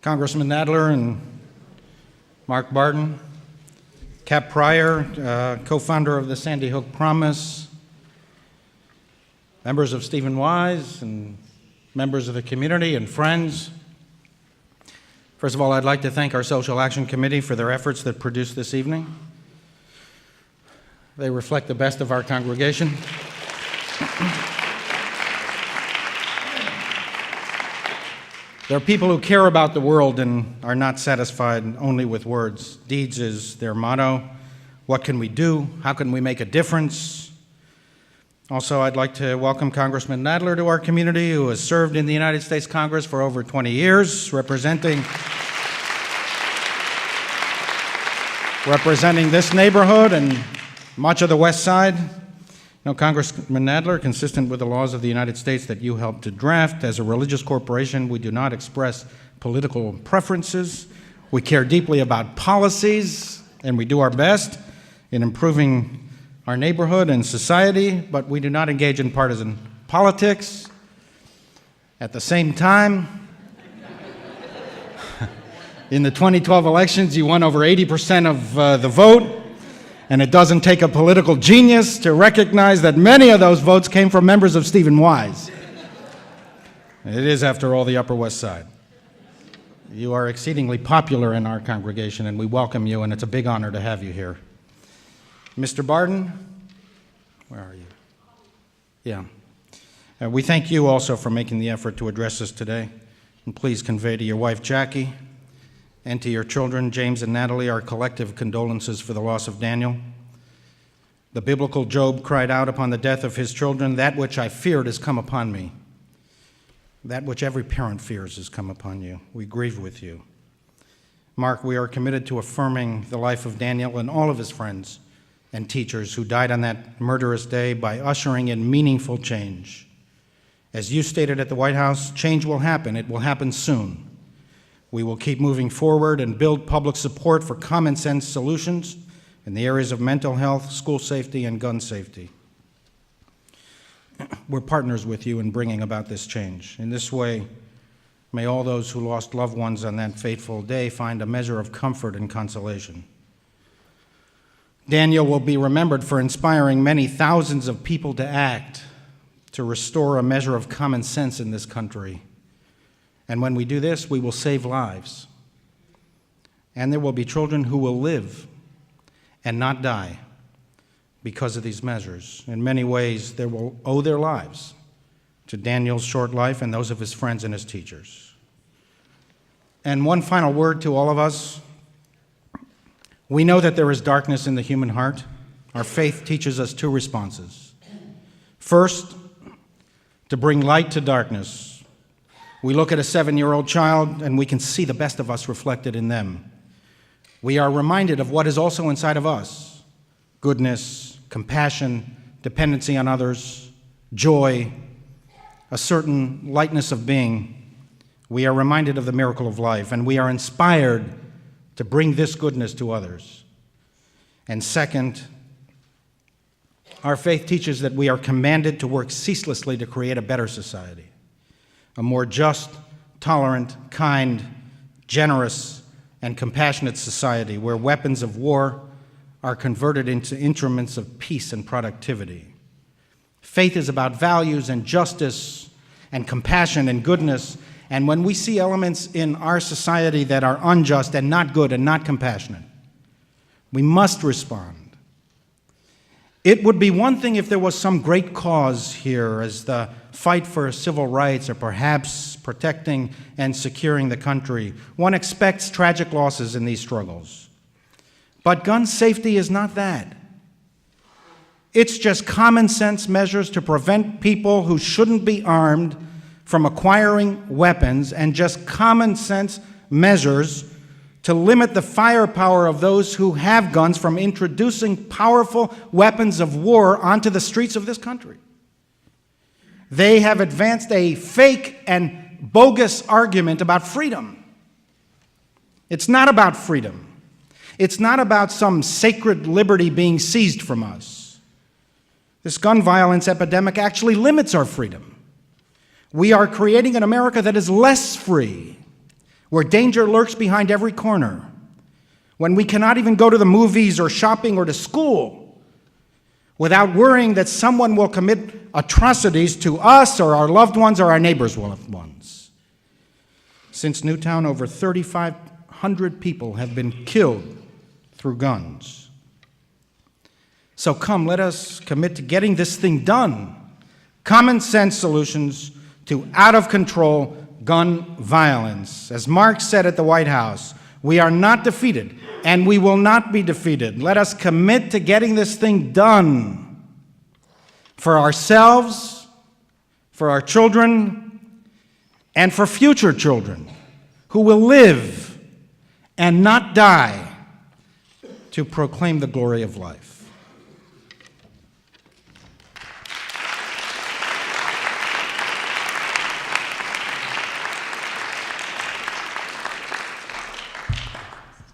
Congressman Nadler and Mark Barden, Cap Pryor, co-founder of the Sandy Hook Promise, members of Stephen Wise, and members of the community and friends. First of all, I'd like to thank our Social Action Committee for their efforts that produced this evening. They reflect the best of our congregation. There are people who care about the world and are not satisfied only with words. Deeds is their motto. What can we do? How can we make a difference? Also, I'd like to welcome Congressman Nadler to our community, who has served in the United States Congress for over 20 years, representing this neighborhood and much of the West Side. Now, Congressman Nadler, consistent with the laws of the United States that you helped to draft, as a religious corporation, we do not express political preferences. We care deeply about policies, and we do our best in improving our neighborhood and society, but we do not engage in partisan politics. At the same time, in the 2012 elections, you won over 80% of the vote. And it doesn't take a political genius to recognize that many of those votes came from members of Stephen Wise. It is, after all, the Upper West Side. You are exceedingly popular in our congregation, and we welcome you, and it's a big honor to have you here. Mr. Barden, where are you? Yeah. We thank you also for making the effort to address us today. And please convey to your wife, Jackie, and to your children, James and Natalie, our collective condolences for the loss of Daniel. The biblical Job cried out upon the death of his children, "That which I feared has come upon me." That which every parent fears has come upon you. We grieve with you. Mark, we are committed to affirming the life of Daniel and all of his friends and teachers who died on that murderous day by ushering in meaningful change. As you stated at the White House, change will happen. It will happen soon. We will keep moving forward and build public support for common sense solutions in the areas of mental health, school safety, and gun safety. We're partners with you in bringing about this change. In this way, may all those who lost loved ones on that fateful day find a measure of comfort and consolation. Daniel will be remembered for inspiring many thousands of people to act, to restore a measure of common sense in this country. And when we do this, we will save lives. And there will be children who will live and not die because of these measures. In many ways, they will owe their lives to Daniel's short life and those of his friends and his teachers. And one final word to all of us. We know that there is darkness in the human heart. Our faith teaches us two responses. First, to bring light to darkness. We look at a 7-year-old child and we can see the best of us reflected in them. We are reminded of what is also inside of us: goodness, compassion, dependency on others, joy, a certain lightness of being. We are reminded of the miracle of life, and we are inspired to bring this goodness to others. And second, our faith teaches that we are commanded to work ceaselessly to create a better society. A more just, tolerant, kind, generous, and compassionate society where weapons of war are converted into instruments of peace and productivity. Faith is about values and justice and compassion and goodness, and when we see elements in our society that are unjust and not good and not compassionate, we must respond. It would be one thing if there was some great cause here, as the fight for civil rights or perhaps protecting and securing the country. One expects tragic losses in these struggles. But gun safety is not that. It's just common sense measures to prevent people who shouldn't be armed from acquiring weapons, and just common sense measures to limit the firepower of those who have guns from introducing powerful weapons of war onto the streets of this country. They have advanced a fake and bogus argument about freedom. It's not about freedom. It's not about some sacred liberty being seized from us. This gun violence epidemic actually limits our freedom. We are creating an America that is less free. where danger lurks behind every corner, when we cannot even go to the movies or shopping or to school without worrying that someone will commit atrocities to us or our loved ones or our neighbors' loved ones. Since Newtown, over 3,500 people have been killed through guns. So come, let us commit to getting this thing done. Common sense solutions to out-of-control gun violence. As Mark said at the White House, we are not defeated, and we will not be defeated. Let us commit to getting this thing done for ourselves, for our children, and for future children who will live and not die to proclaim the glory of life.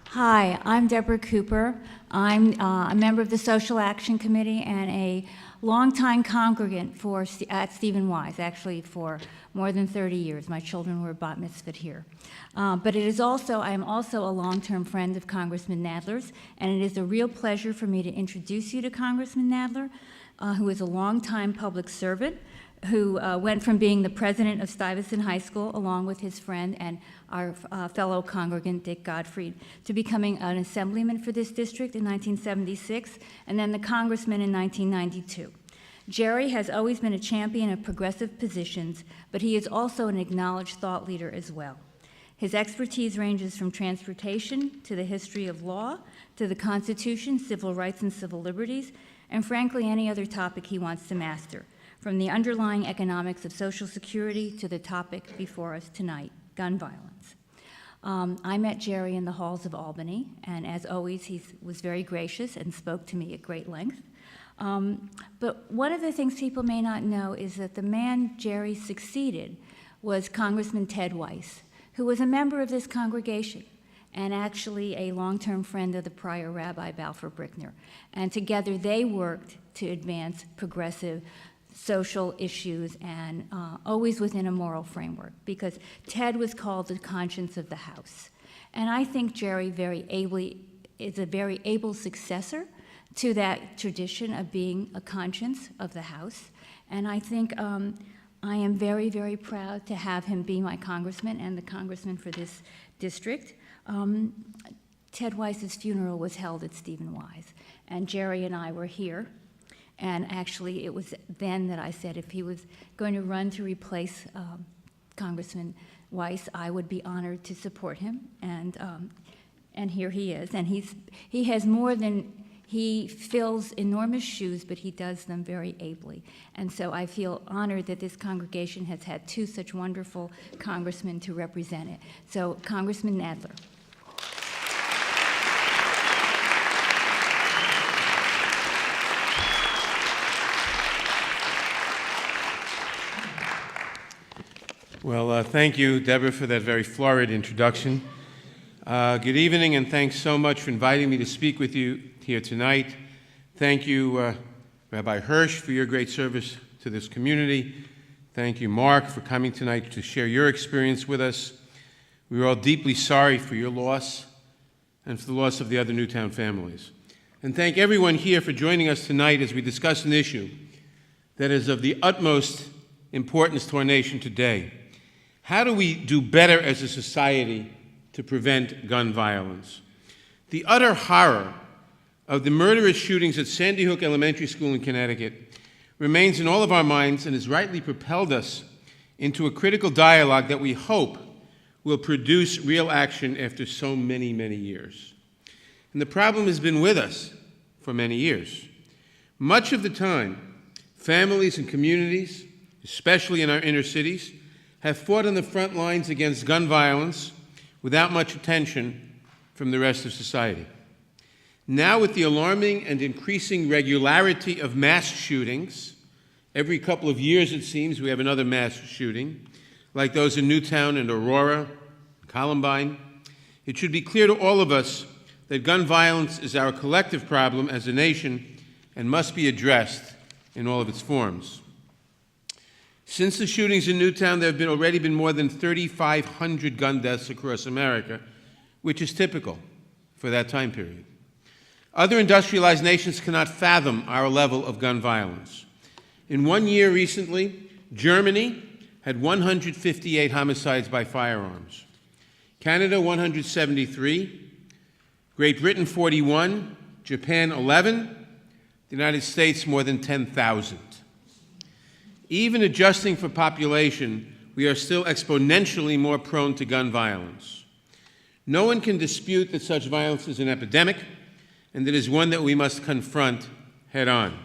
Hi, I'm Deborah Cooper. I'm a member of the Social Action Committee and a longtime congregant at Stephen Wise, actually for more than 30 years. My children were bat mitzvahed here. But I am also a long-term friend of Congressman Nadler's, and it is a real pleasure for me to introduce you to Congressman Nadler, who is a longtime public servant, who went from being the president of Stuyvesant High School, along with his friend and our fellow congregant, Dick Gottfried, to becoming an assemblyman for this district in 1976, and then the congressman in 1992. Jerry has always been a champion of progressive positions, but he is also an acknowledged thought leader as well. His expertise ranges from transportation to the history of law, to the Constitution, civil rights and civil liberties, and frankly, any other topic he wants to master, from the underlying economics of Social Security to the topic before us tonight, gun violence. I met Jerry in the halls of Albany, and as always, he was very gracious and spoke to me at great length. But one of the things people may not know is that the man Jerry succeeded was Congressman Ted Weiss, who was a member of this congregation and actually a long-term friend of the prior Rabbi Balfour Brickner. And together they worked to advance progressive social issues and always within a moral framework, because Ted was called the conscience of the House. And I think Jerry is a very able successor to that tradition of being a conscience of the House. And I think I am very, very proud to have him be my congressman and the congressman for this district. Ted Weiss's funeral was held at Stephen Wise, and Jerry and I were here. And actually, it was then that I said if he was going to run to replace Congressman Weiss, I would be honored to support him. And here he is. And he fills enormous shoes, but he does them very ably. And so I feel honored that this congregation has had two such wonderful congressmen to represent it. So, Congressman Nadler. Well, thank you, Deborah, for that very florid introduction. Good evening, and thanks so much for inviting me to speak with you here tonight. Thank you, Rabbi Hirsch, for your great service to this community. Thank you, Mark, for coming tonight to share your experience with us. We are all deeply sorry for your loss and for the loss of the other Newtown families. And thank everyone here for joining us tonight as we discuss an issue that is of the utmost importance to our nation today. How do we do better as a society to prevent gun violence? The utter horror of the murderous shootings at Sandy Hook Elementary School in Connecticut remains in all of our minds and has rightly propelled us into a critical dialogue that we hope will produce real action after so many, many years. And the problem has been with us for many years. Much of the time, families and communities, especially in our inner cities, have fought on the front lines against gun violence without much attention from the rest of society. Now, with the alarming and increasing regularity of mass shootings, every couple of years, it seems, we have another mass shooting, like those in Newtown and Aurora, Columbine, it should be clear to all of us that gun violence is our collective problem as a nation and must be addressed in all of its forms. Since the shootings in Newtown, there have already been more than 3,500 gun deaths across America, which is typical for that time period. Other industrialized nations cannot fathom our level of gun violence. In 1 year recently, Germany had 158 homicides by firearms. Canada, 173. Great Britain, 41. Japan, 11. The United States, more than 10,000. Even adjusting for population, we are still exponentially more prone to gun violence. No one can dispute that such violence is an epidemic, and that is one that we must confront head-on.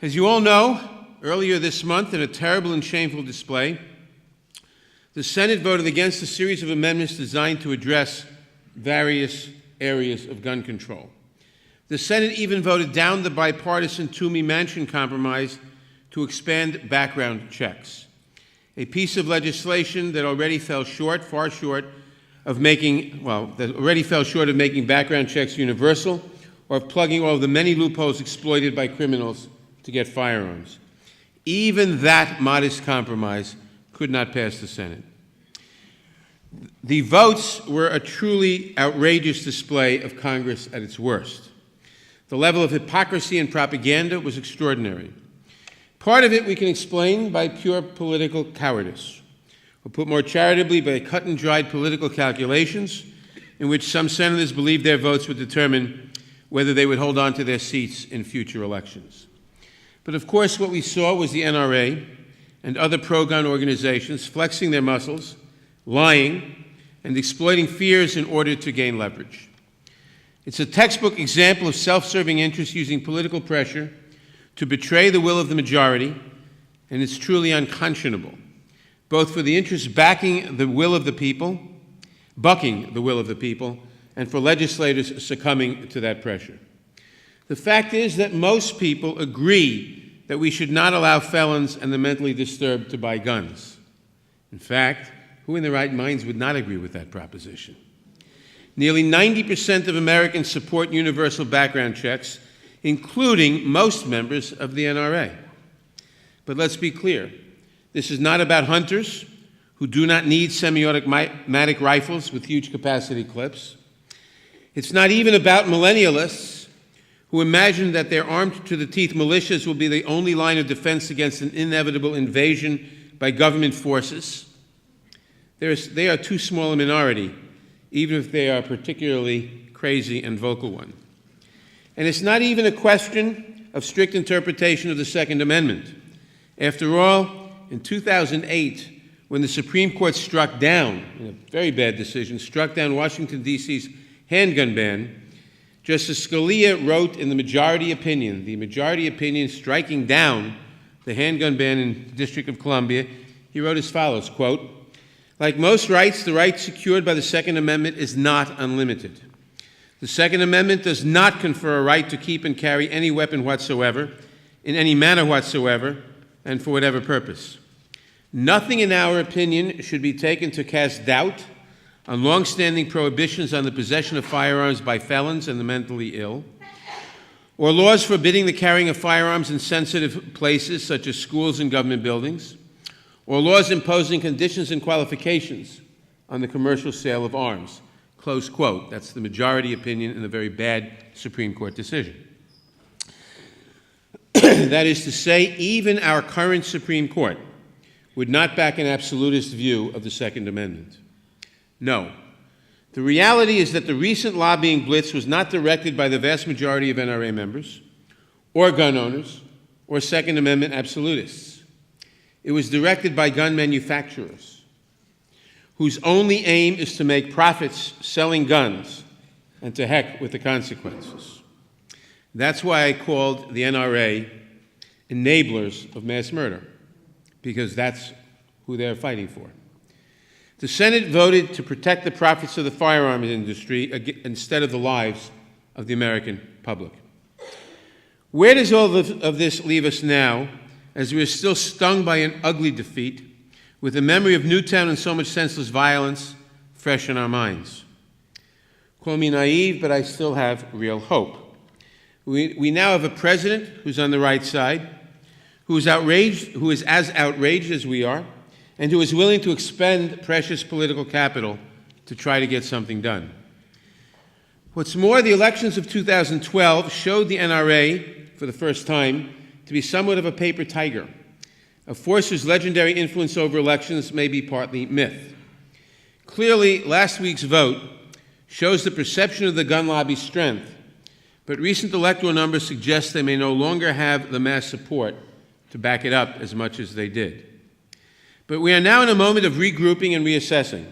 As you all know, earlier this month, in a terrible and shameful display, the Senate voted against a series of amendments designed to address various areas of gun control. The Senate even voted down the bipartisan Toomey-Manchin compromise to expand background checks, a piece of legislation that already fell short, far short, of making background checks universal, or of plugging all of the many loopholes exploited by criminals to get firearms. Even that modest compromise could not pass the Senate. The votes were a truly outrageous display of Congress at its worst. The level of hypocrisy and propaganda was extraordinary. Part of it we can explain by pure political cowardice, or put more charitably, by cut and dried political calculations in which some senators believed their votes would determine whether they would hold on to their seats in future elections. But of course, what we saw was the NRA and other pro-gun organizations flexing their muscles, lying, and exploiting fears in order to gain leverage. It's a textbook example of self-serving interests using political pressure to betray the will of the majority, and it's truly unconscionable, both for the interests bucking the will of the people, and for legislators succumbing to that pressure. The fact is that most people agree that we should not allow felons and the mentally disturbed to buy guns. In fact, who in their right minds would not agree with that proposition? Nearly 90% of Americans support universal background checks, including most members of the NRA. But let's be clear. This is not about hunters who do not need semi-automatic rifles with huge capacity clips. It's not even about millennialists who imagine that their armed-to-the-teeth militias will be the only line of defense against an inevitable invasion by government forces. They are too small a minority, even if they are a particularly crazy and vocal one. And it's not even a question of strict interpretation of the Second Amendment. After all, in 2008, when the Supreme Court struck down, in a very bad decision, struck down Washington, D.C.'s handgun ban, Justice Scalia wrote in the majority opinion striking down the handgun ban in the District of Columbia, he wrote as follows, quote, "Like most rights, the right secured by the Second Amendment is not unlimited. The Second Amendment does not confer a right to keep and carry any weapon whatsoever, in any manner whatsoever, and for whatever purpose. Nothing, in our opinion, should be taken to cast doubt on long-standing prohibitions on the possession of firearms by felons and the mentally ill, or laws forbidding the carrying of firearms in sensitive places such as schools and government buildings, or laws imposing conditions and qualifications on the commercial sale of arms." Close quote. That's the majority opinion in a very bad Supreme Court decision. That is to say, even our current Supreme Court would not back an absolutist view of the Second Amendment. No. The reality is that the recent lobbying blitz was not directed by the vast majority of NRA members, or gun owners, or Second Amendment absolutists. It was directed by gun manufacturers, whose only aim is to make profits selling guns, and to heck with the consequences. That's why I called the NRA enablers of mass murder, because that's who they're fighting for. The Senate voted to protect the profits of the firearms industry instead of the lives of the American public. Where does all of this leave us now, as we are still stung by an ugly defeat, with the memory of Newtown and so much senseless violence fresh in our minds? Call me naive, but I still have real hope. We now have a president who's on the right side, who is as outraged as we are, and who is willing to expend precious political capital to try to get something done. What's more, the elections of 2012 showed the NRA, for the first time, to be somewhat of a paper tiger, a force whose legendary influence over elections may be partly myth. Clearly, last week's vote shows the perception of the gun lobby's strength, but recent electoral numbers suggest they may no longer have the mass support to back it up as much as they did. But we are now in a moment of regrouping and reassessing,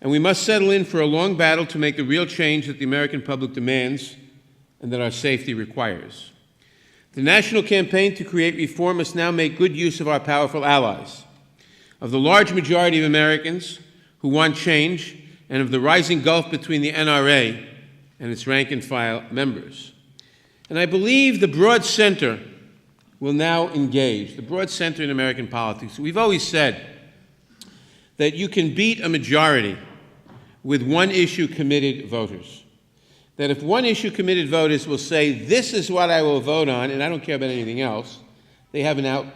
and we must settle in for a long battle to make the real change that the American public demands and that our safety requires. The national campaign to create reform must now make good use of our powerful allies, of the large majority of Americans who want change, and of the rising gulf between the NRA and its rank-and-file members. And I believe the broad center will now engage, the broad center in American politics. We've always said that you can beat a majority with one-issue committed voters. That if one-issue committed voters will say, this is what I will vote on, and I don't care about anything else, they have an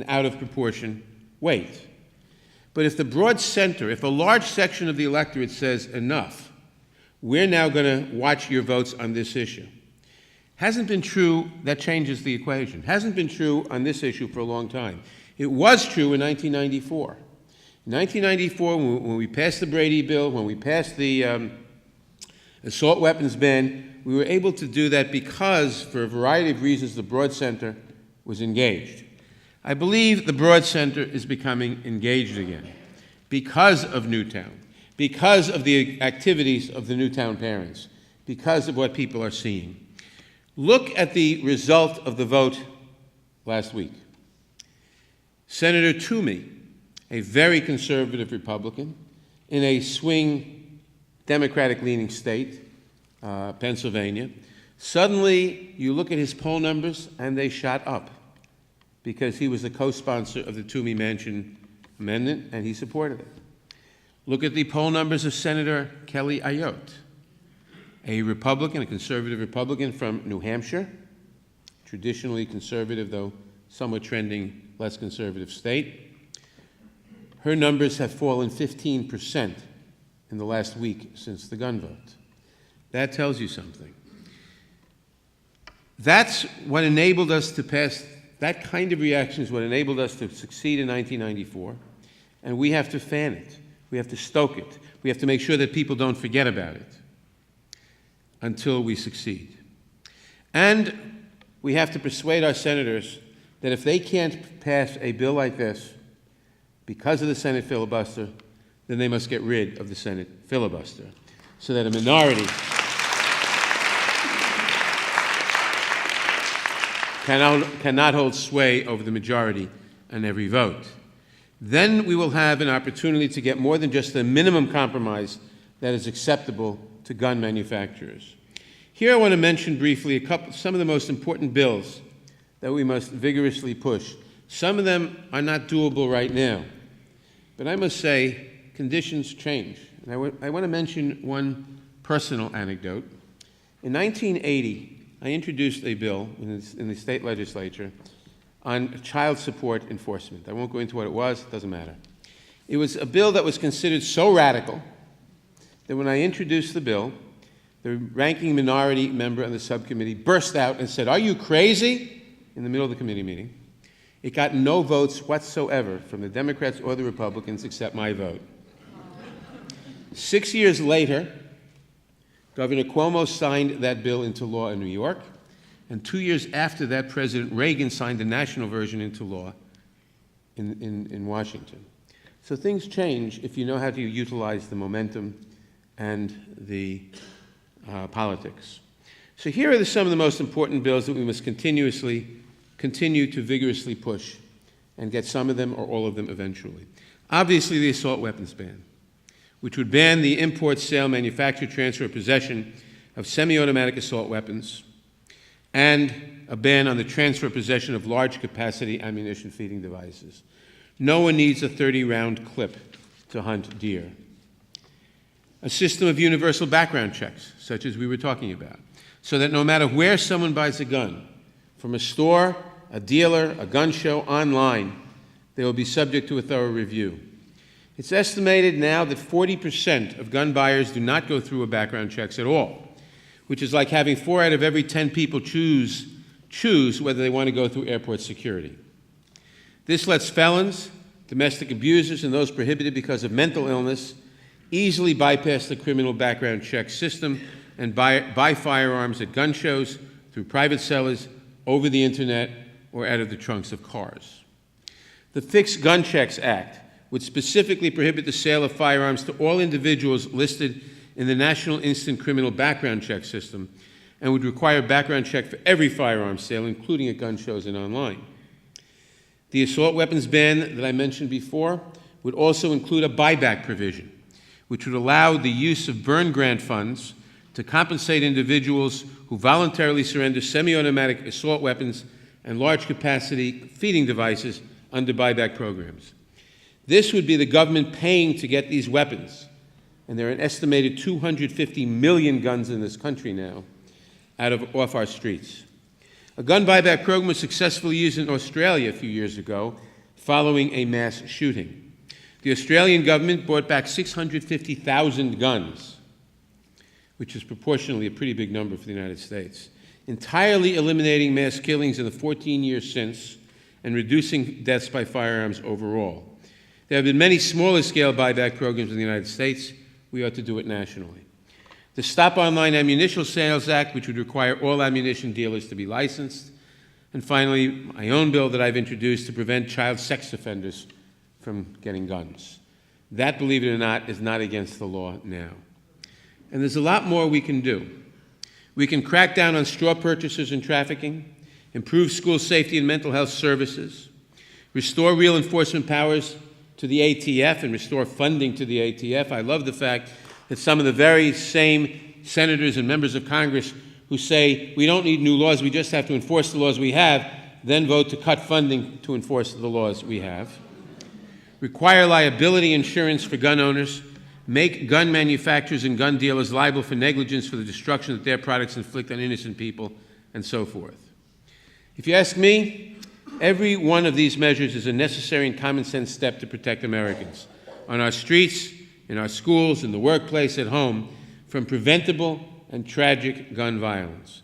out-of-proportion weight. But if the broad center, if a large section of the electorate says, enough, we're now going to watch your votes on this issue. Hasn't been true, that changes the equation. Hasn't been true on this issue for a long time. It was true in 1994. In 1994, when we passed the Brady bill, when we passed the assault weapons ban, we were able to do that because, for a variety of reasons, the broad center was engaged. I believe the broad center is becoming engaged again because of Newtown, because of the activities of the Newtown parents, because of what people are seeing. Look at the result of the vote last week. Senator Toomey, a very conservative Republican in a swing Democratic-leaning state, Pennsylvania, suddenly you look at his poll numbers and they shot up because he was the co-sponsor of the Toomey-Manchin amendment and he supported it. Look at the poll numbers of Senator Kelly Ayotte, a Republican, a conservative Republican from New Hampshire, traditionally conservative, though somewhat trending less conservative state. Her numbers have fallen 15% in the last week since the gun vote. That tells you something. That's what enabled us to pass, that kind of reaction is what enabled us to succeed in 1994, and we have to fan it. We have to stoke it. We have to make sure that people don't forget about it until we succeed. And we have to persuade our senators that if they can't pass a bill like this because of the Senate filibuster, then they must get rid of the Senate filibuster so that a minority cannot hold sway over the majority on every vote. Then we will have an opportunity to get more than just the minimum compromise that is acceptable to gun manufacturers. Here I want to mention briefly some of the most important bills that we must vigorously push. Some of them are not doable right now, but I must say conditions change. And I want to mention one personal anecdote. In 1980, I introduced a bill in the state legislature on child support enforcement. I won't go into what it was, it doesn't matter. It was a bill that was considered so radical that when I introduced the bill, the ranking minority member on the subcommittee burst out and said, "Are you crazy?" in the middle of the committee meeting. It got no votes whatsoever from the Democrats or the Republicans except my vote. 6 years later, Governor Cuomo signed that bill into law in New York, and 2 years after that, President Reagan signed the national version into law in Washington. So things change if you know how to utilize the momentum and the politics. So here are some of the most important bills that we must continue to vigorously push and get some of them or all of them eventually. Obviously, the assault weapons ban, which would ban the import, sale, manufacture, transfer, or possession of semi-automatic assault weapons, and a ban on the transfer or possession of large-capacity ammunition feeding devices. No one needs a 30-round clip to hunt deer. A system of universal background checks, such as we were talking about, so that no matter where someone buys a gun, from a store a dealer, a gun show, online, they will be subject to a thorough review. It's estimated now that 40% of gun buyers do not go through a background checks at all, which is like having 4 out of every 10 people choose whether they want to go through airport security. This lets felons, domestic abusers, and those prohibited because of mental illness easily bypass the criminal background check system and buy firearms at gun shows, through private sellers, over the internet, or out of the trunks of cars. The Fixed Gun Checks Act would specifically prohibit the sale of firearms to all individuals listed in the National Instant Criminal Background Check System, and would require a background check for every firearm sale, including at gun shows and online. The assault weapons ban that I mentioned before would also include a buyback provision, which would allow the use of burn grant funds to compensate individuals who voluntarily surrender semi-automatic assault weapons and large-capacity feeding devices under buyback programs. This would be the government paying to get these weapons, and there are an estimated 250 million guns in this country now, off our streets. A gun buyback program was successfully used in Australia a few years ago following a mass shooting. The Australian government bought back 650,000 guns, which is proportionally a pretty big number for the United States, entirely eliminating mass killings in the 14 years since and reducing deaths by firearms overall. There have been many smaller-scale buyback programs in the United States. We ought to do it nationally. The Stop Online Ammunition Sales Act, which would require all ammunition dealers to be licensed. And finally, my own bill that I've introduced to prevent child sex offenders from getting guns. That, believe it or not, is not against the law now. And there's a lot more we can do. We can crack down on straw purchasers and trafficking, improve school safety and mental health services, restore real enforcement powers to the ATF and restore funding to the ATF. I love the fact that some of the very same senators and members of Congress who say we don't need new laws, we just have to enforce the laws we have, then vote to cut funding to enforce the laws we have. Require liability insurance for gun owners, make gun manufacturers and gun dealers liable for negligence for the destruction that their products inflict on innocent people, and so forth. If you ask me, every one of these measures is a necessary and common sense step to protect Americans on our streets, in our schools, in the workplace, at home, from preventable and tragic gun violence.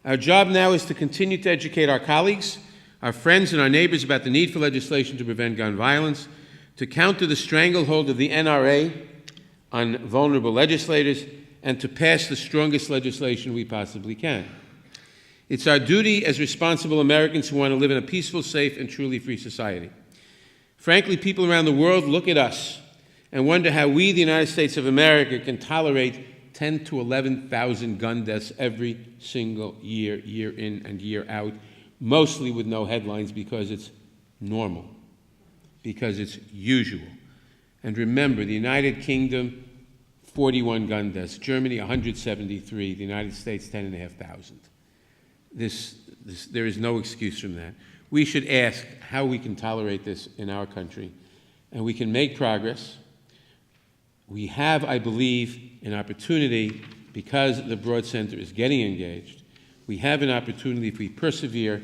Our job now is to continue to educate our colleagues, our friends, and our neighbors about the need for legislation to prevent gun violence, to counter the stranglehold of the NRA on vulnerable legislators, and to pass the strongest legislation we possibly can. It's our duty as responsible Americans who want to live in a peaceful, safe, and truly free society. Frankly, people around the world look at us and wonder how we, the United States of America, can tolerate 10 to 11,000 gun deaths every single year, year in and year out, mostly with no headlines because it's normal, because it's usual. And remember, the United Kingdom, 41 gun deaths, Germany, 173, the United States, 10,500. There is no excuse from that. We should ask how we can tolerate this in our country, and we can make progress. We have, I believe, an opportunity, because the Broad Center is getting engaged, we have an opportunity, if we persevere,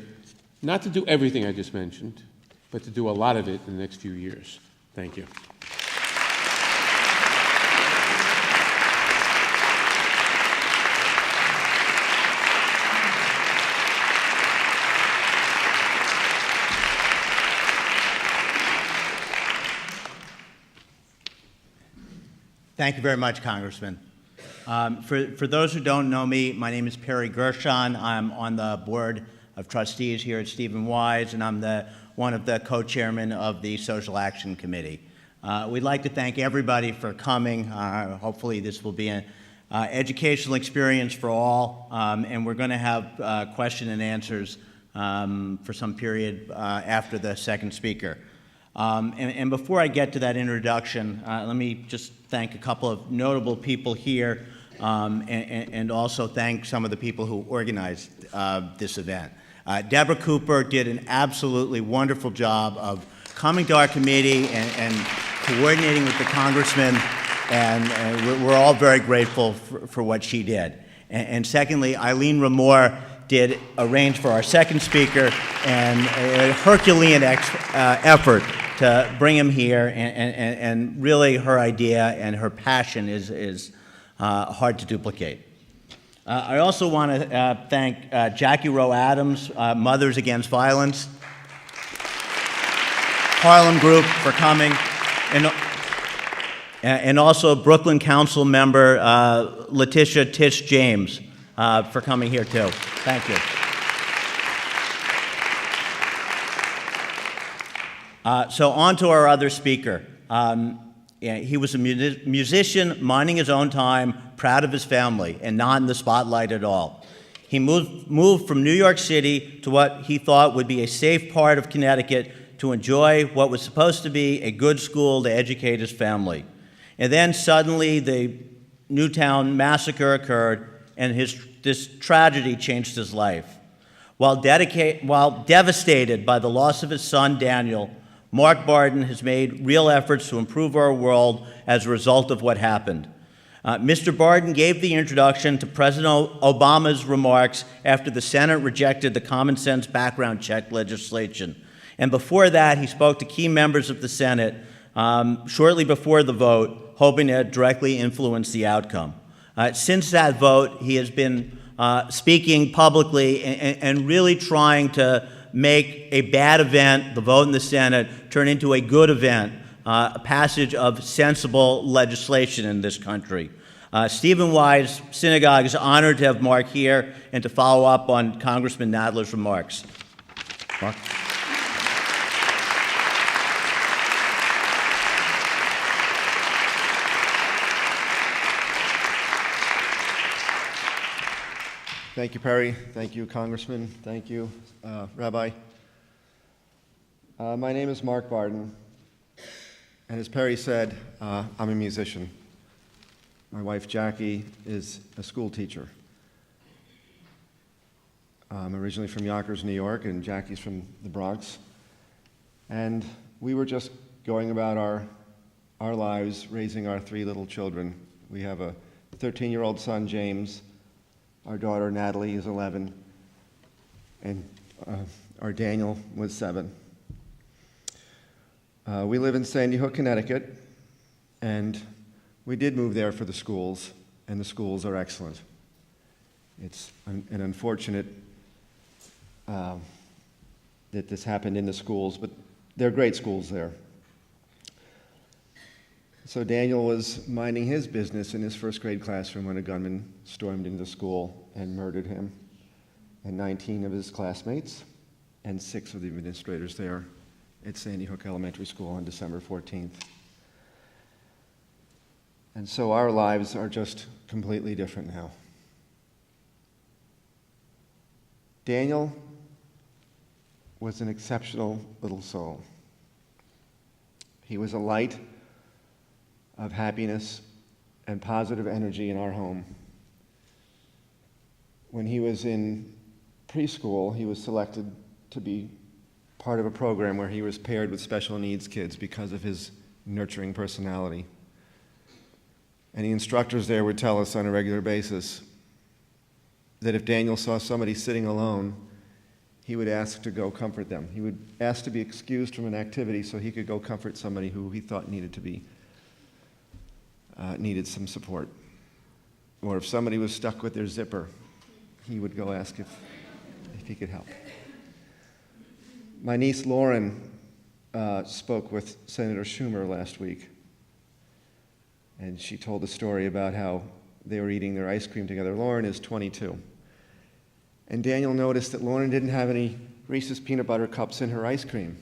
not to do everything I just mentioned, but to do a lot of it in the next few years. Thank you. Thank you very much, Congressman. For those who don't know me, my name is Perry Gershon. I'm on the Board of Trustees here at Stephen Wise, and I'm one of the co-chairmen of the Social Action Committee. We'd like to thank everybody for coming. Hopefully this will be an educational experience for all, and we're going to have question and answers for some period after the second speaker. And before I get to that introduction, let me just thank a couple of notable people here, and also thank some of the people who organized this event. Deborah Cooper did an absolutely wonderful job of coming to our committee and coordinating with the Congressman, and we're all very grateful for what she did. And secondly, Eileen Ramore did arrange for our second speaker, and a Herculean effort to bring him here, and really her idea and her passion is hard to duplicate. I also want to thank Jackie Rowe Adams, Mothers Against Violence, Harlem Group for coming, and also Brooklyn Council member Letitia Tish James for coming here too. Thank you. So on to our other speaker. He was a musician, minding his own time, proud of his family, and not in the spotlight at all. He moved from New York City to what he thought would be a safe part of Connecticut to enjoy what was supposed to be a good school to educate his family. And then suddenly the Newtown massacre occurred, and this tragedy changed his life. While devastated by the loss of his son, Daniel, Mark Barden has made real efforts to improve our world as a result of what happened. Mr. Barden gave the introduction to President Obama's remarks after the Senate rejected the common sense background check legislation. And before that, he spoke to key members of the Senate shortly before the vote, hoping to directly influence the outcome. Since that vote, he has been speaking publicly and really trying to make a bad event, the vote in the Senate, turn into a good event, a passage of sensible legislation in this country. Stephen Wise Synagogue is honored to have Mark here and to follow up on Congressman Nadler's remarks. Mark? Thank you, Perry. Thank you, Congressman. Thank you, Rabbi. My name is Mark Barden, and as Perry said, I'm a musician. My wife, Jackie, is a school teacher. I'm originally from Yonkers, New York, and Jackie's from the Bronx. And we were just going about our lives, raising our three little children. We have a 13-year-old son, James. Our daughter, Natalie, is 11, and our Daniel was 7. We live in Sandy Hook, Connecticut, and we did move there for the schools, and the schools are excellent. It's an unfortunate that this happened in the schools, but they're great schools there. So Daniel was minding his business in his first grade classroom when a gunman stormed into the school and murdered him and 19 of his classmates and 6 of the administrators there at Sandy Hook Elementary School on December 14th. And so our lives are just completely different now. Daniel was an exceptional little soul. He was a light of happiness and positive energy in our home. When he was in preschool, he was selected to be part of a program where he was paired with special needs kids because of his nurturing personality. And the instructors there would tell us on a regular basis that if Daniel saw somebody sitting alone, he would ask to go comfort them. He would ask to be excused from an activity so he could go comfort somebody who he thought needed some support. Or if somebody was stuck with their zipper, he would go ask if he could help. My niece Lauren spoke with Senator Schumer last week, and she told a story about how they were eating their ice cream together. Lauren is 22. And Daniel noticed that Lauren didn't have any Reese's peanut butter cups in her ice cream,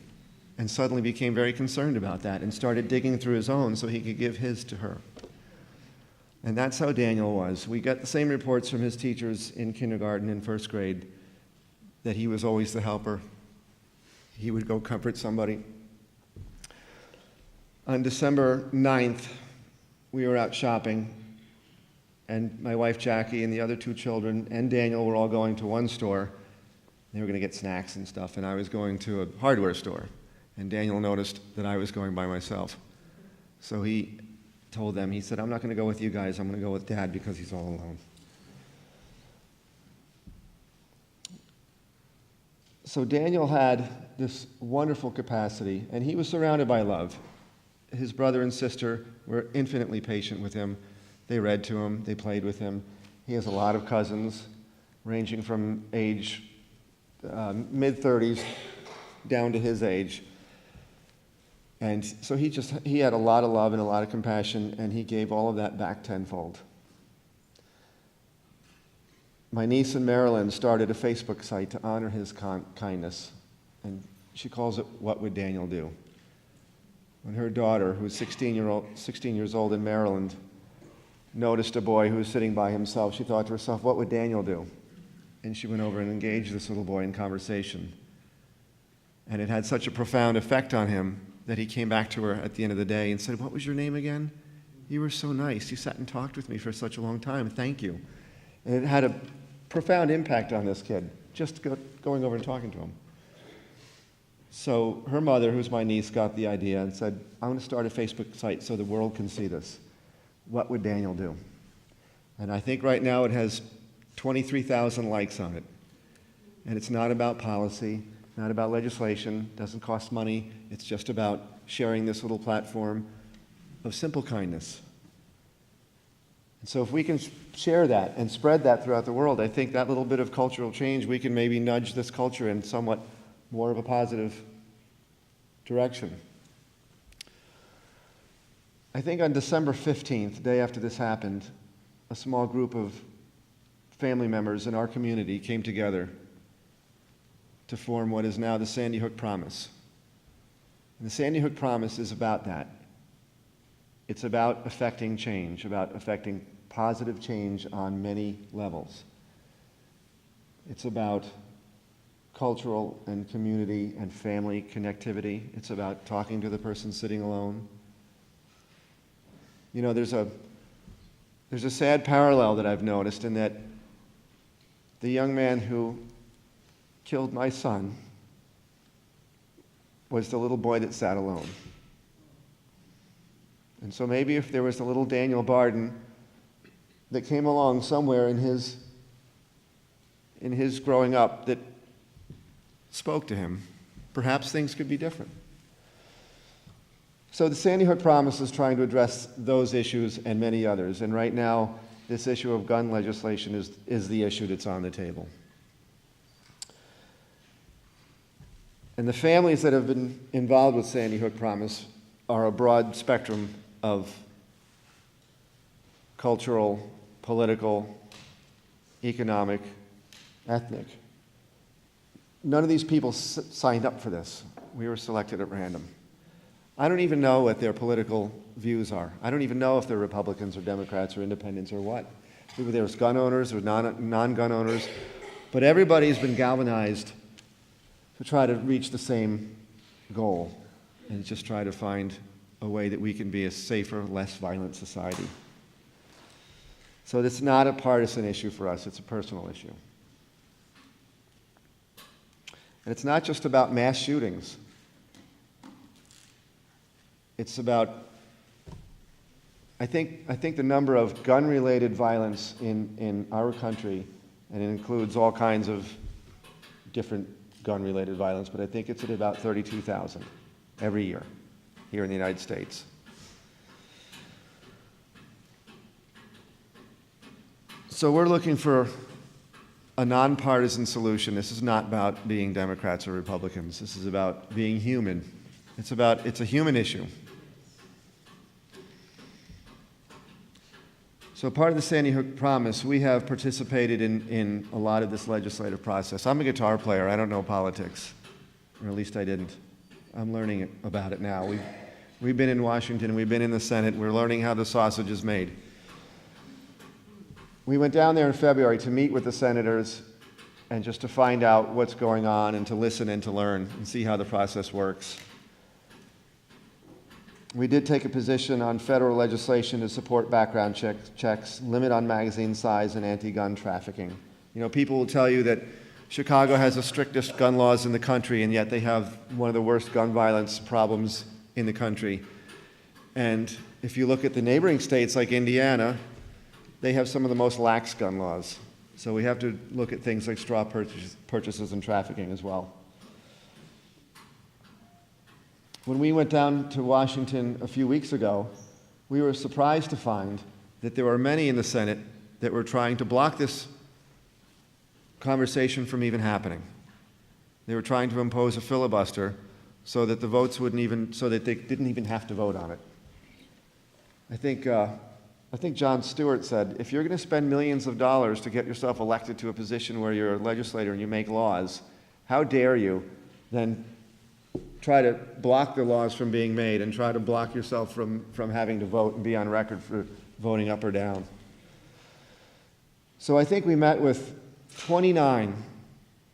and suddenly became very concerned about that and started digging through his own so he could give his to her. And that's how Daniel was. We got the same reports from his teachers in kindergarten and first grade that he was always the helper. He would go comfort somebody. On December 9th, we were out shopping, and my wife Jackie and the other 2 children and Daniel were all going to one store. They were going to get snacks and stuff, and I was going to a hardware store. And Daniel noticed that I was going by myself. So he told them, he said, "I'm not going to go with you guys, I'm going to go with Dad because he's all alone." So Daniel had this wonderful capacity, and he was surrounded by love. His brother and sister were infinitely patient with him. They read to him, they played with him. He has a lot of cousins, ranging from age mid-30s down to his age. And so he had a lot of love and a lot of compassion, and he gave all of that back tenfold. My niece in Maryland started a Facebook site to honor his kindness, and she calls it "What Would Daniel Do?" When her daughter, who was 16 years old in Maryland, noticed a boy who was sitting by himself, she thought to herself, "What would Daniel do?" And she went over and engaged this little boy in conversation. And it had such a profound effect on him that he came back to her at the end of the day and said, "What was your name again? You were so nice. You sat and talked with me for such a long time. Thank you." And it had a profound impact on this kid, just going over and talking to him. So her mother, who's my niece, got the idea and said, "I'm going to start a Facebook site so the world can see this. What would Daniel do?" And I think right now it has 23,000 likes on it. And it's not about policy, not about legislation, doesn't cost money. It's just about sharing this little platform of simple kindness. And so if we can share that and spread that throughout the world, I think that little bit of cultural change, we can maybe nudge this culture in somewhat more of a positive direction. I think on December 15th, the day after this happened, a small group of family members in our community came together to form what is now the Sandy Hook Promise. And the Sandy Hook Promise is about that. It's about affecting change, about affecting positive change on many levels. It's about cultural and community and family connectivity. It's about talking to the person sitting alone. You know, there's a sad parallel that I've noticed in that the young man who killed my son was the little boy that sat alone. And so maybe if there was a little Daniel Barden that came along somewhere in his growing up that spoke to him, perhaps things could be different. So the Sandy Hook Promise is trying to address those issues and many others. And right now, this issue of gun legislation is the issue that's on the table. And the families that have been involved with Sandy Hook Promise are a broad spectrum of cultural, political, economic, ethnic. None of these people signed up for this. We were selected at random. I don't even know what their political views are. I don't even know if they're Republicans or Democrats or independents or what. Maybe there's gun owners or non-gun owners. But everybody's been galvanized to try to reach the same goal and just try to find a way that we can be a safer, less violent society. So it's not a partisan issue for us, it's a personal issue. And it's not just about mass shootings. It's about, I think the number of gun-related violence in our country, and it includes all kinds of different gun-related violence, but I think it's at about 32,000 every year here in the United States. So we're looking for a nonpartisan solution. This is not about being Democrats or Republicans. This is about being human. It's a human issue. So part of the Sandy Hook Promise, we have participated in a lot of this legislative process. I'm a guitar player. I don't know politics, or at least I didn't. I'm learning about it now. We've been in Washington, we've been in the Senate. We're learning how the sausage is made. We went down there in February to meet with the senators and just to find out what's going on and to listen and to learn and see how the process works. We did take a position on federal legislation to support background checks, limit on magazine size, and anti-gun trafficking. You know, people will tell you that Chicago has the strictest gun laws in the country, and yet they have one of the worst gun violence problems in the country. And if you look at the neighboring states like Indiana, they have some of the most lax gun laws. So we have to look at things like straw purchases and trafficking as well. When we went down to Washington a few weeks ago, we were surprised to find that there were many in the Senate that were trying to block this conversation from even happening. They were trying to impose a filibuster so that the votes wouldn't even, so that they didn't even have to vote on it. I think Jon Stewart said, if you're going to spend millions of dollars to get yourself elected to a position where you're a legislator and you make laws, how dare you then try to block the laws from being made and try to block yourself from having to vote and be on record for voting up or down. So I think we met with 29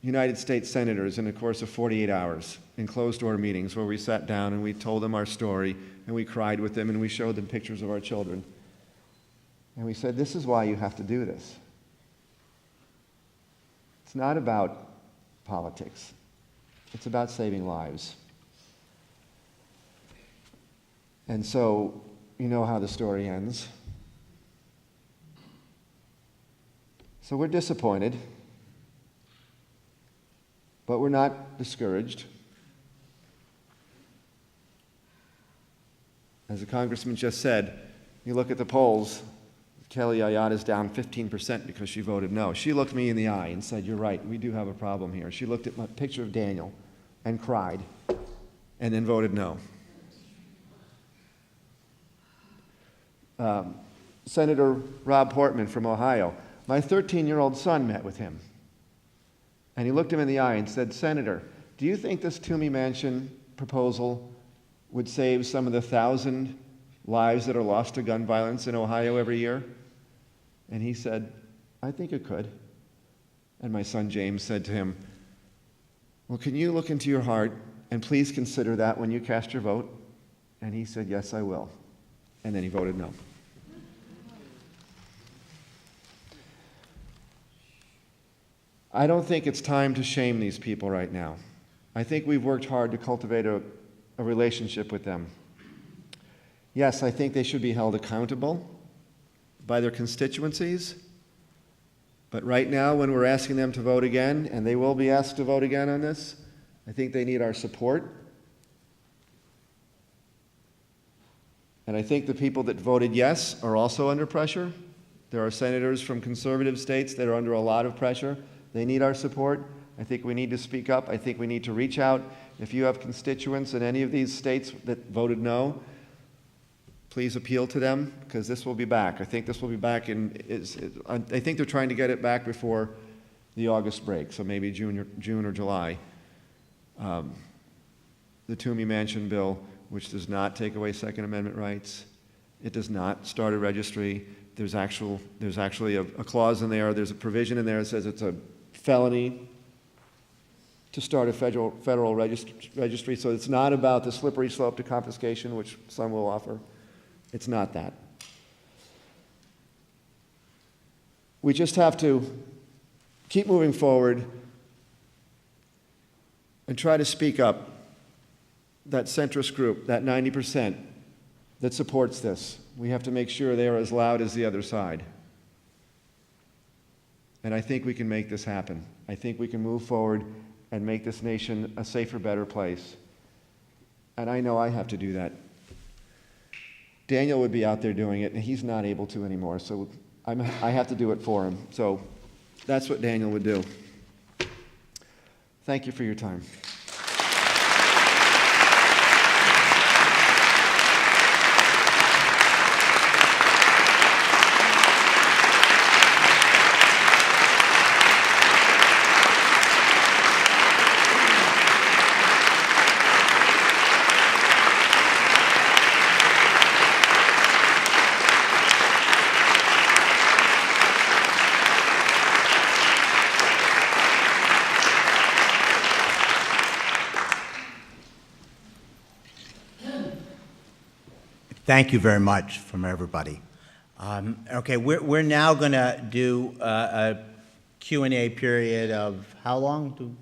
United States senators in the course of 48 hours in closed-door meetings where we sat down and we told them our story and we cried with them and we showed them pictures of our children. And we said, this is why you have to do this. It's not about politics. It's about saving lives. And so, you know how the story ends. So we're disappointed, but we're not discouraged. As the Congressman just said, you look at the polls, Kelly Ayotte is down 15% because she voted no. She looked me in the eye and said, you're right, we do have a problem here. She looked at my picture of Daniel and cried and then voted no. Senator Rob Portman from Ohio, my 13-year-old son met with him. And he looked him in the eye and said, Senator, do you think this Toomey Mansion proposal would save some of the 1,000 lives that are lost to gun violence in Ohio every year? And he said, I think it could. And my son James said to him, well, can you look into your heart and please consider that when you cast your vote? And he said, yes, I will. And then he voted no. I don't think it's time to shame these people right now. I think we've worked hard to cultivate a relationship with them. Yes, I think they should be held accountable by their constituencies. But right now, when we're asking them to vote again, and they will be asked to vote again on this, I think they need our support. And I think the people that voted yes are also under pressure. There are senators from conservative states that are under a lot of pressure. They need our support. I think we need to speak up. I think we need to reach out. If you have constituents in any of these states that voted no, please appeal to them, because this will be back. I think this will be back I think they're trying to get it back before the August break, so maybe June or July. The Toomey Mansion bill, which does not take away Second Amendment rights. It does not start a registry. There's actually a clause in there. There's a provision in there that says it's a felony to start a federal registry. So it's not about the slippery slope to confiscation, which some will offer. It's not that. We just have to keep moving forward and try to speak up. That centrist group, that 90% that supports this, we have to make sure they are as loud as the other side. And I think we can make this happen. I think we can move forward and make this nation a safer, better place. And I know I have to do that. Daniel would be out there doing it, and he's not able to anymore, so I have to do it for him. So that's what Daniel would do. Thank you for your time. Thank you very much from everybody. Okay, we're now going to do a Q&A period of how long?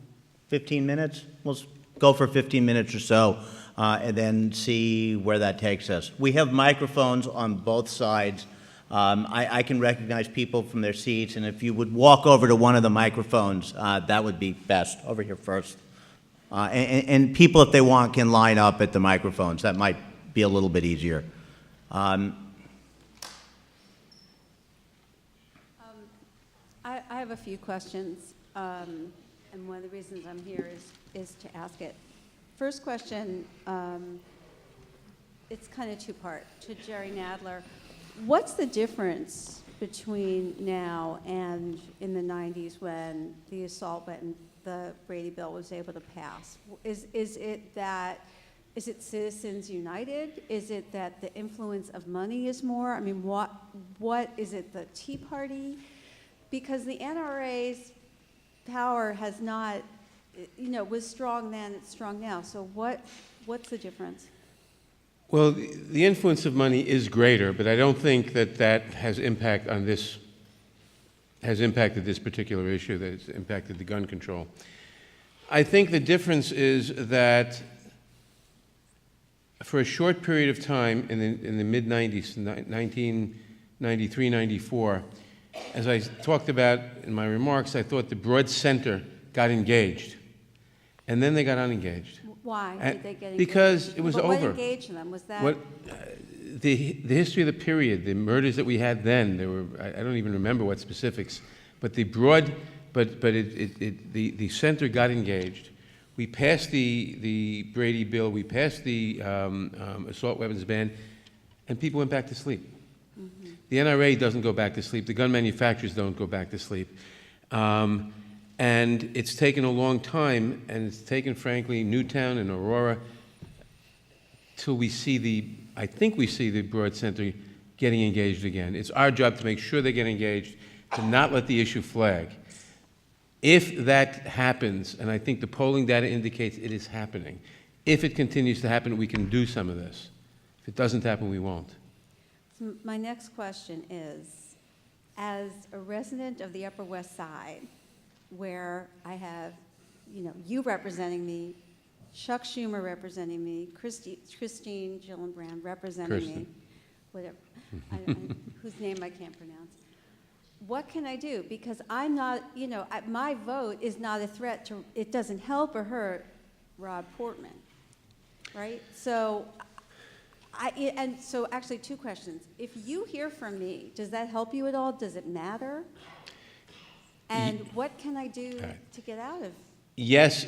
15 minutes? We'll go for 15 minutes or so and then see where that takes us. We have microphones on both sides. I can recognize people from their seats, and if you would walk over to one of the microphones, that would be best. Over here first. And people, if they want, can line up at the microphones. That might be a little bit easier. I have a few questions, and one of the reasons I'm here is to ask it. First question, it's kind of two-part. To Jerry Nadler, what's the difference between now and in the 90s when the assault weapon, the Brady bill was able to pass? Is it Citizens United? Is it that the influence of money is more? I mean, what is it, the Tea Party? Because the NRA's power has not, was strong then, it's strong now. So what's the difference? Well, the influence of money is greater, but I don't think that has impact on this, has impacted this particular issue, that it's impacted the gun control. I think the difference is that for a short period of time in the mid-90s, 1993, 94, as I talked about in my remarks, I thought the broad center got engaged, and then they got unengaged. Why did they get engaged? Because it was over. What engaged them? Was that? The history of the period, the murders that we had then, there were, I don't even remember what specifics, but the broad, the center got engaged. We passed the Brady bill, we passed the assault weapons ban, and people went back to sleep. Mm-hmm. The NRA doesn't go back to sleep. The gun manufacturers don't go back to sleep. And it's taken a long time, and it's taken, frankly, Newtown and Aurora till we see I think we see the broad center getting engaged again. It's our job to make sure they get engaged, to not let the issue flag. If that happens, and I think the polling data indicates it is happening, if it continues to happen, we can do some of this. If it doesn't happen, we won't. So my next question is, as a resident of the Upper West Side, where I have, you representing me, Chuck Schumer representing me, Christine Gillibrand representing me, whatever, whose name I can't pronounce. What can I do? Because I'm not, my vote is not a threat to, it doesn't help or hurt Rob Portman, right? So, so actually two questions. If you hear from me, does that help you at all? Does it matter? And what can I do to get out of? Yes,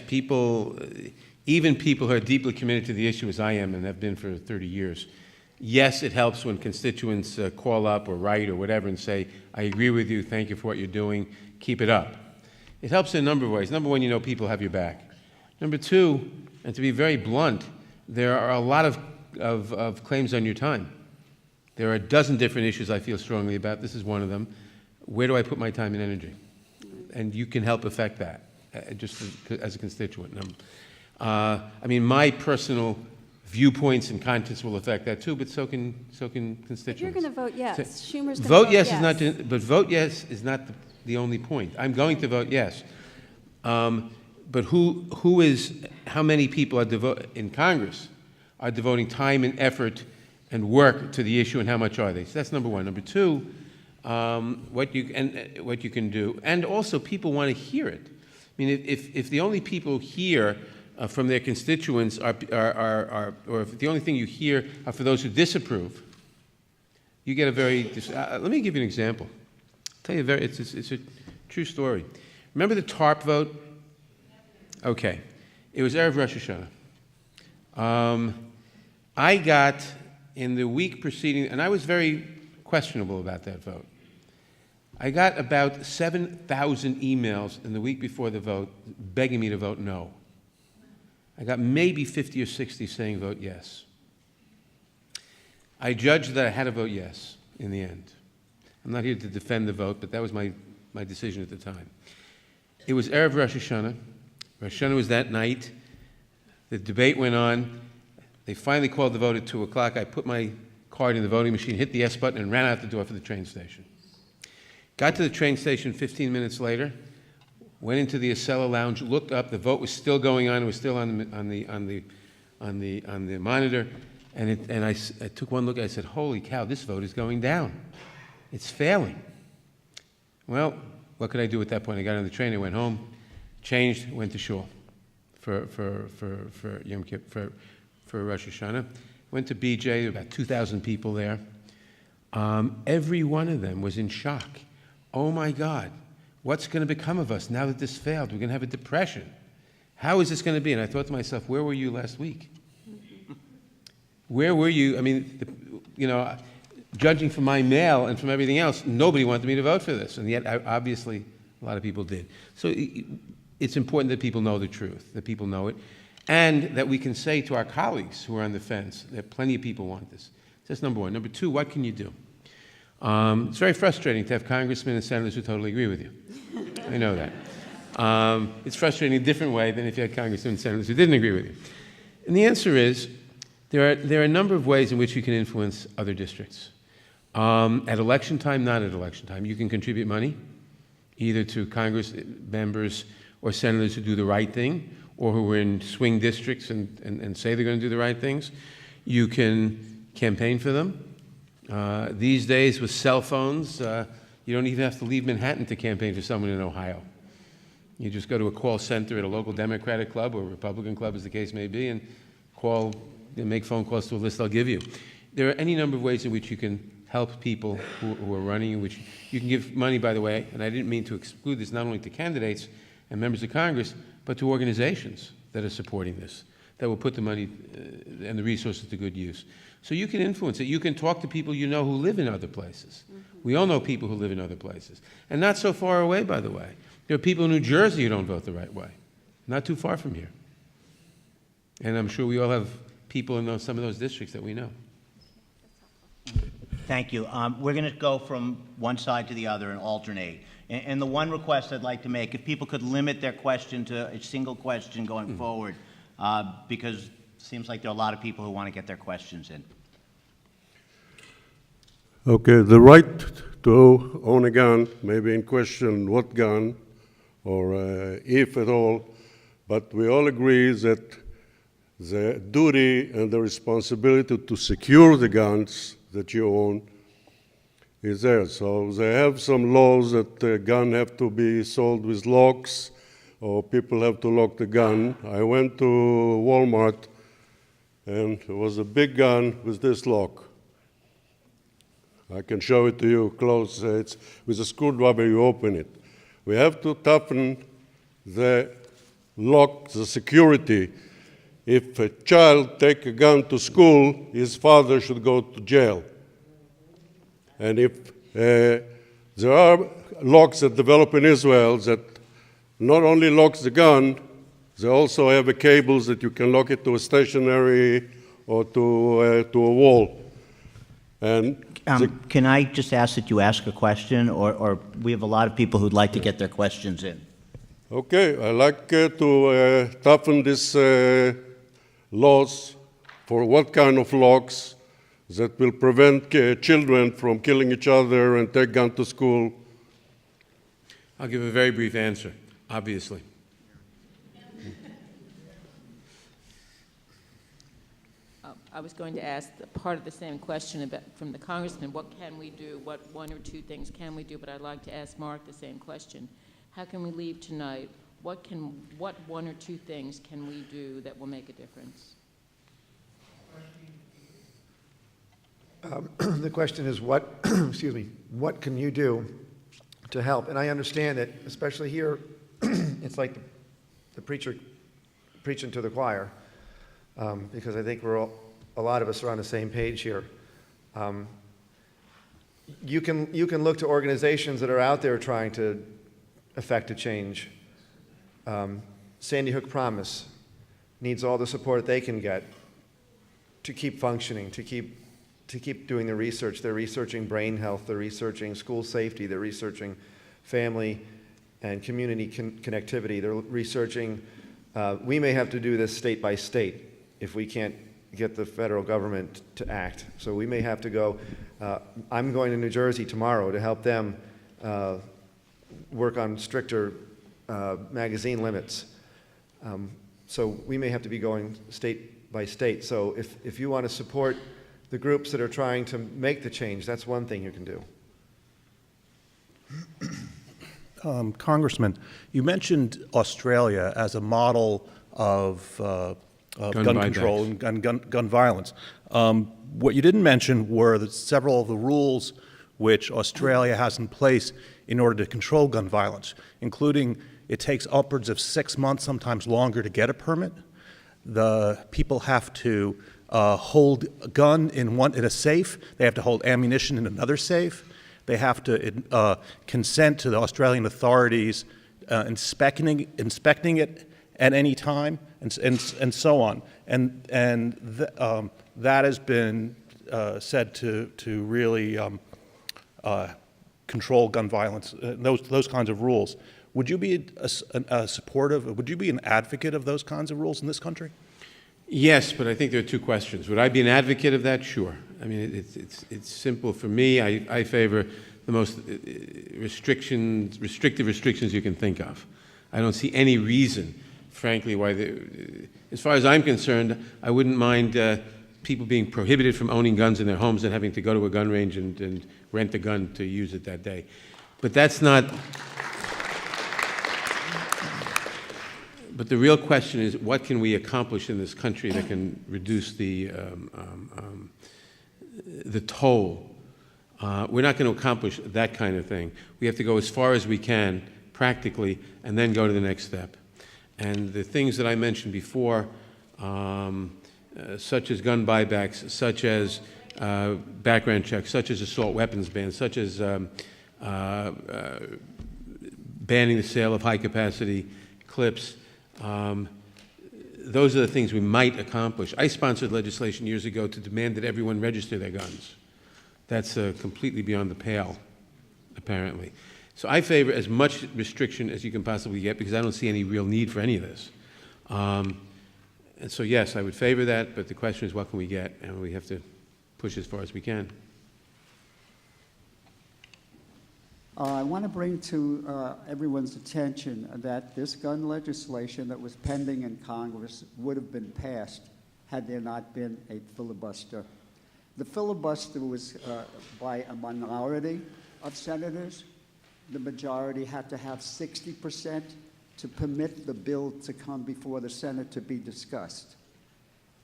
people, even people who are deeply committed to the issue as I am and have been for 30 years, yes, it helps when constituents call up or write or whatever and say, I agree with you, thank you for what you're doing, keep it up. It helps in a number of ways. Number one, people have your back. Number two, and to be very blunt, there are a lot of claims on your time. There are a dozen different issues I feel strongly about. This is one of them. Where do I put my time and energy? And you can help affect that, just as a constituent. My personal viewpoints and conscience will affect that too, but so can constituents. But you're going to vote yes. Schumer's going to vote yes. But vote yes is not the only point. I'm going to vote yes. But how many people are in Congress are devoting time and effort and work to the issue, and how much are they? So that's number one. Number two, what you can do, and also people want to hear it. I mean, if the only people hear from their constituents or if the only thing you hear are for those who disapprove, you get a very. Let me give you an example. I'll tell you it's a true story. Remember the TARP vote? Okay, it was Erev Rosh Hashanah. I got in the week preceding, and I was very questionable about that vote. I got about 7,000 emails in the week before the vote begging me to vote no. I got maybe 50 or 60 saying vote yes. I judged that I had to vote yes in the end. I'm not here to defend the vote, but that was my decision at the time. It was Erev Rosh Hashanah. Rosh Hashanah was that night. The debate went on. They finally called the vote at 2 o'clock. I put my card in the voting machine, hit the yes button, and ran out the door for the train station. Got to the train station 15 minutes later, went into the Acela lounge, looked up. The vote was still going on. It was still on the monitor, and I took one look. I said, "Holy cow! This vote is going down. It's failing." Well, what could I do at that point? I got on the train. I went home, changed, went to shul. for Yom Kippur, for Rosh Hashanah. Went to BJ, about 2,000 people there. Every one of them was in shock. Oh my God, what's going to become of us now that this failed? We're going to have a depression. How is this going to be? And I thought to myself, where were you last week? Where were you? I mean, judging from my mail and from everything else, nobody wanted me to vote for this. And yet, obviously, a lot of people did. So it's important that people know the truth, that people know it, and that we can say to our colleagues who are on the fence that plenty of people want this. That's number one. Number two, what can you do? It's very frustrating to have congressmen and senators who totally agree with you. I know that. It's frustrating in a different way than if you had congressmen and senators who didn't agree with you. And the answer is, there are a number of ways in which you can influence other districts. At election time, not at election time, you can contribute money, either to Congress members or senators who do the right thing, or who are in swing districts and say they're going to do the right things. You can campaign for them. These days, with cell phones, you don't even have to leave Manhattan to campaign for someone in Ohio. You just go to a call center at a local Democratic club or Republican club, as the case may be, and make phone calls to a list they'll give you. There are any number of ways in which you can help people who are running, in which you can give money, by the way, and I didn't mean to exclude this, not only to candidates and members of Congress, but to organizations that are supporting this, that will put the money and the resources to good use. So you can influence it. You can talk to people you know who live in other places. We all know people who live in other places. And not so far away, by the way. There are people in New Jersey who don't vote the right way, not too far from here. And I'm sure we all have people in some of those districts that we know. Thank you. We're going to go from one side to the other and alternate. And the one request I'd like to make, if people could limit their question to a single question going forward, because it seems like there are a lot of people who want to get their questions in. Okay, the right to own a gun may be in question what gun or if at all, but we all agree that the duty and the responsibility to secure the guns that you own is there. So they have some laws that the gun have to be sold with locks or people have to lock the gun. I went to Walmart and it was a big gun with this lock. I can show it to you close. It's with a screwdriver you open it. We have to toughen the lock, the security. If a child take a gun to school, his father should go to jail. And if there are locks that develop in Israel that not only locks the gun, they also have a cables that you can lock it to a stationary or to a wall. And can I just ask that you ask a question, or we have a lot of people who'd like to get their questions in? okay, I like to toughen these laws for what kind of locks that will prevent children from killing each other and take gun to school. I'll give a very brief answer, obviously. I was going to ask part of the same question from the Congressman. What can we do? What one or two things can we do? But I'd like to ask Mark the same question. How can we leave tonight? What one or two things can we do that will make a difference? The question is what, excuse me, what can you do to help? And I understand that, especially here, it's like the preacher preaching to the choir, because I think a lot of us are on the same page here. You can look to organizations that are out there trying to effect a change. Sandy Hook Promise needs all the support they can get to keep functioning, to keep doing the research. They're researching brain health, they're researching school safety, they're researching family and community connectivity. They're researching, we may have to do this state by state if we can't get the federal government to act. So we may have to go, I'm going to New Jersey tomorrow to help them work on stricter magazine limits. So we may have to be going state by state. So if you want to support the groups that are trying to make the change, that's one thing you can do. Congressman, you mentioned Australia as a model Gun gun control buybacks. and gun violence. What you didn't mention were that several of the rules which Australia has in place in order to control gun violence, including it takes upwards of 6 months, sometimes longer, to get a permit. The people have to hold a gun in a safe. They have to hold ammunition in another safe. They have to consent to the Australian authorities inspecting it at any time, and so on. That has been said to really control gun violence. Those kinds of rules. Would you be would you be an advocate of those kinds of rules in this country? Yes, but I think there are two questions. Would I be an advocate of that? Sure. I mean, it's simple for me. I favor the most restrictive restrictions you can think of. I don't see any reason, frankly, why, as far as I'm concerned, I wouldn't mind people being prohibited from owning guns in their homes and having to go to a gun range and rent a gun to use it that day. But that's not. But the real question is, what can we accomplish in this country that can reduce the toll? We're not going to accomplish that kind of thing. We have to go as far as we can, practically, and then go to the next step. And the things that I mentioned before, such as gun buybacks, such as background checks, such as assault weapons bans, such as banning the sale of high-capacity clips, those are the things we might accomplish. I sponsored legislation years ago to demand that everyone register their guns. That's completely beyond the pale, apparently. So I favor as much restriction as you can possibly get, because I don't see any real need for any of this. And so, yes, I would favor that, but the question is, what can we get? And we have to push as far as we can. I want to bring to everyone's attention that this gun legislation that was pending in Congress would have been passed had there not been a filibuster. The filibuster was by a minority of senators. The majority had to have 60% to permit the bill to come before the Senate to be discussed.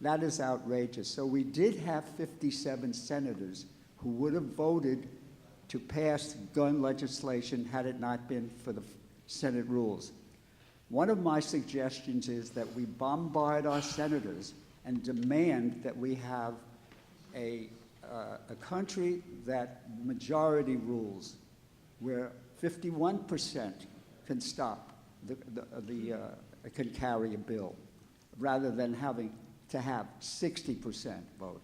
That is outrageous. So we did have 57 senators who would have voted to pass gun legislation had it not been for the Senate rules. One of my suggestions is that we bombard our senators and demand that we have a country that majority rules, where 51% can stop, can carry a bill, rather than having to have 60% vote.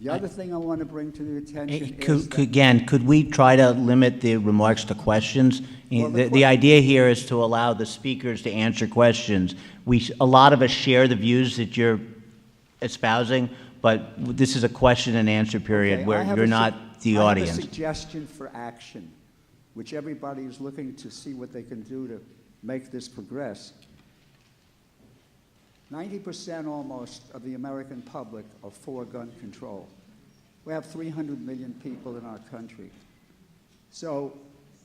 The other thing I want to bring to the attention is that, Again, could we try to limit the remarks to questions? Well, The idea here is to allow the speakers to answer questions. A lot of us share the views that you're espousing, but this is a question and answer period okay, where you're not the audience. I have a suggestion for action, which everybody is looking to see what they can do to make this progress. 90% almost of the American public are for gun control. We have 300 million people in our country. So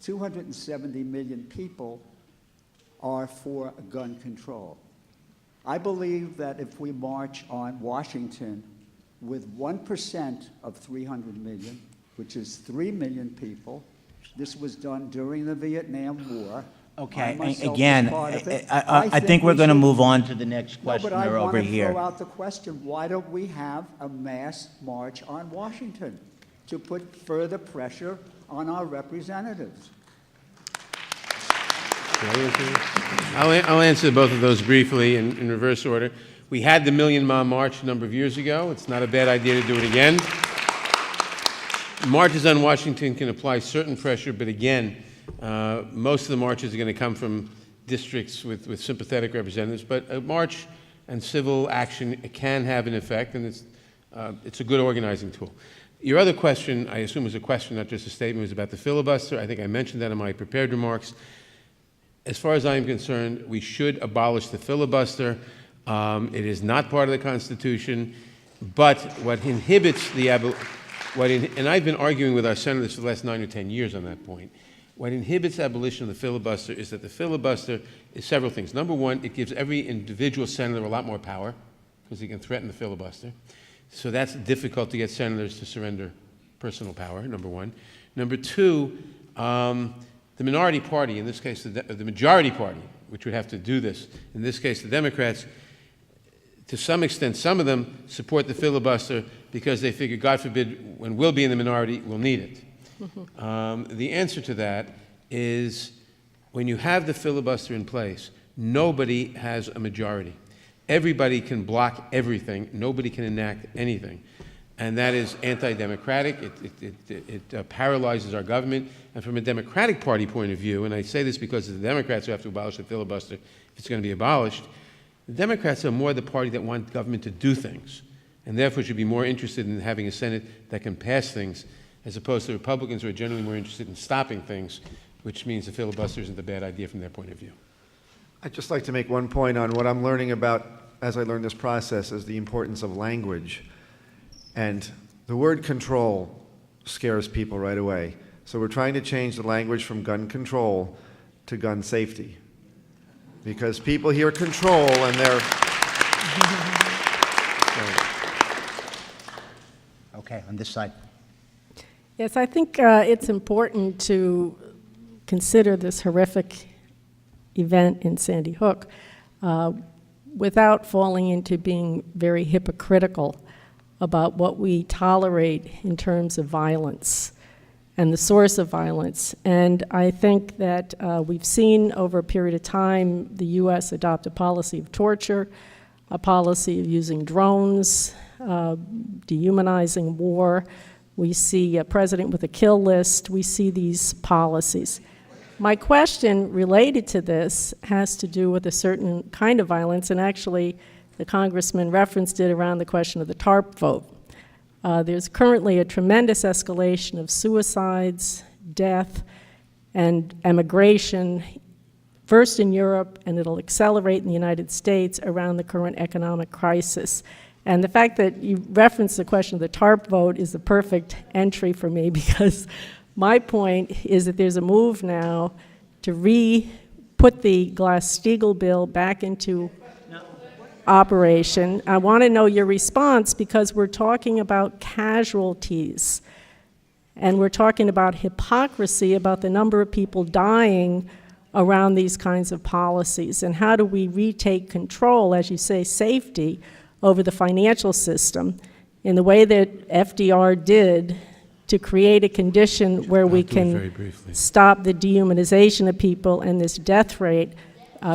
270 million people are for gun control. I believe that if we march on Washington with 1% of 300 million, which is 3 million people, this was done during the Vietnam War. Okay, I myself was again, part of it. I think we're going to move on to the next No, but questioner I over want to here. throw out the question, why don't we have a mass march on Washington to put further pressure on our representatives? I'll answer both of those briefly in reverse order. We had the Million Mile March a number of years ago. It's not a bad idea to do it again. Marches on Washington can apply certain pressure, but again, most of the marches are going to come from districts with sympathetic representatives, but a march and civil action can have an effect, and it's a good organizing tool. Your other question, I assume, was a question, not just a statement, was about the filibuster. I think I mentioned that in my prepared remarks. As far as I am concerned, we should abolish the filibuster. It is not part of the Constitution, but what inhibits the and I've been arguing with our senators for the last 9 or 10 years on that point. What inhibits abolition of the filibuster is that the filibuster is several things. Number one, it gives every individual senator a lot more power because he can threaten the filibuster. So that's difficult to get senators to surrender personal power, number one. Number two, the minority party, in this case the majority party, which would have to do this, in this case the Democrats, to some extent, some of them support the filibuster because they figure, God forbid, when we'll be in the minority, we'll need it. The answer to that is when you have the filibuster in place, nobody has a majority. Everybody can block everything. Nobody can enact anything. And that is anti-democratic. It paralyzes our government. And from a Democratic Party point of view, and I say this because it's the Democrats who have to abolish the filibuster if it's going to be abolished, the Democrats are more the party that want government to do things, and therefore should be more interested in having a Senate that can pass things, as opposed to Republicans who are generally more interested in stopping things, which means the filibuster isn't a bad idea from their point of view. I'd just like to make one point on what I'm learning about as I learn this process is the importance of language. And the word control scares people right away. So we're trying to change the language from gun control to gun safety. Because people hear control and they're... Okay, on this side. Yes, I think it's important to consider this horrific event in Sandy Hook without falling into being very hypocritical about what we tolerate in terms of violence and the source of violence. And I think that we've seen over a period of time the U.S. adopt a policy of torture, a policy of using drones, dehumanizing war. We see a president with a kill list. We see these policies. My question related to this has to do with a certain kind of violence, and actually the congressman referenced it around the question of the TARP vote. There's currently a tremendous escalation of suicides, death, and emigration, first in Europe, and it'll accelerate in the United States around the current economic crisis. And the fact that you referenced the question of the TARP vote is the perfect entry for me, because my point is that there's a move now to put the Glass-Steagall bill back into operation. I want to know your response, because we're talking about casualties, and we're talking about hypocrisy about the number of people dying around these kinds of policies. And how do we retake control, as you say, safety, over the financial system in the way that FDR did to create a condition where we can stop the dehumanization of people and this death rate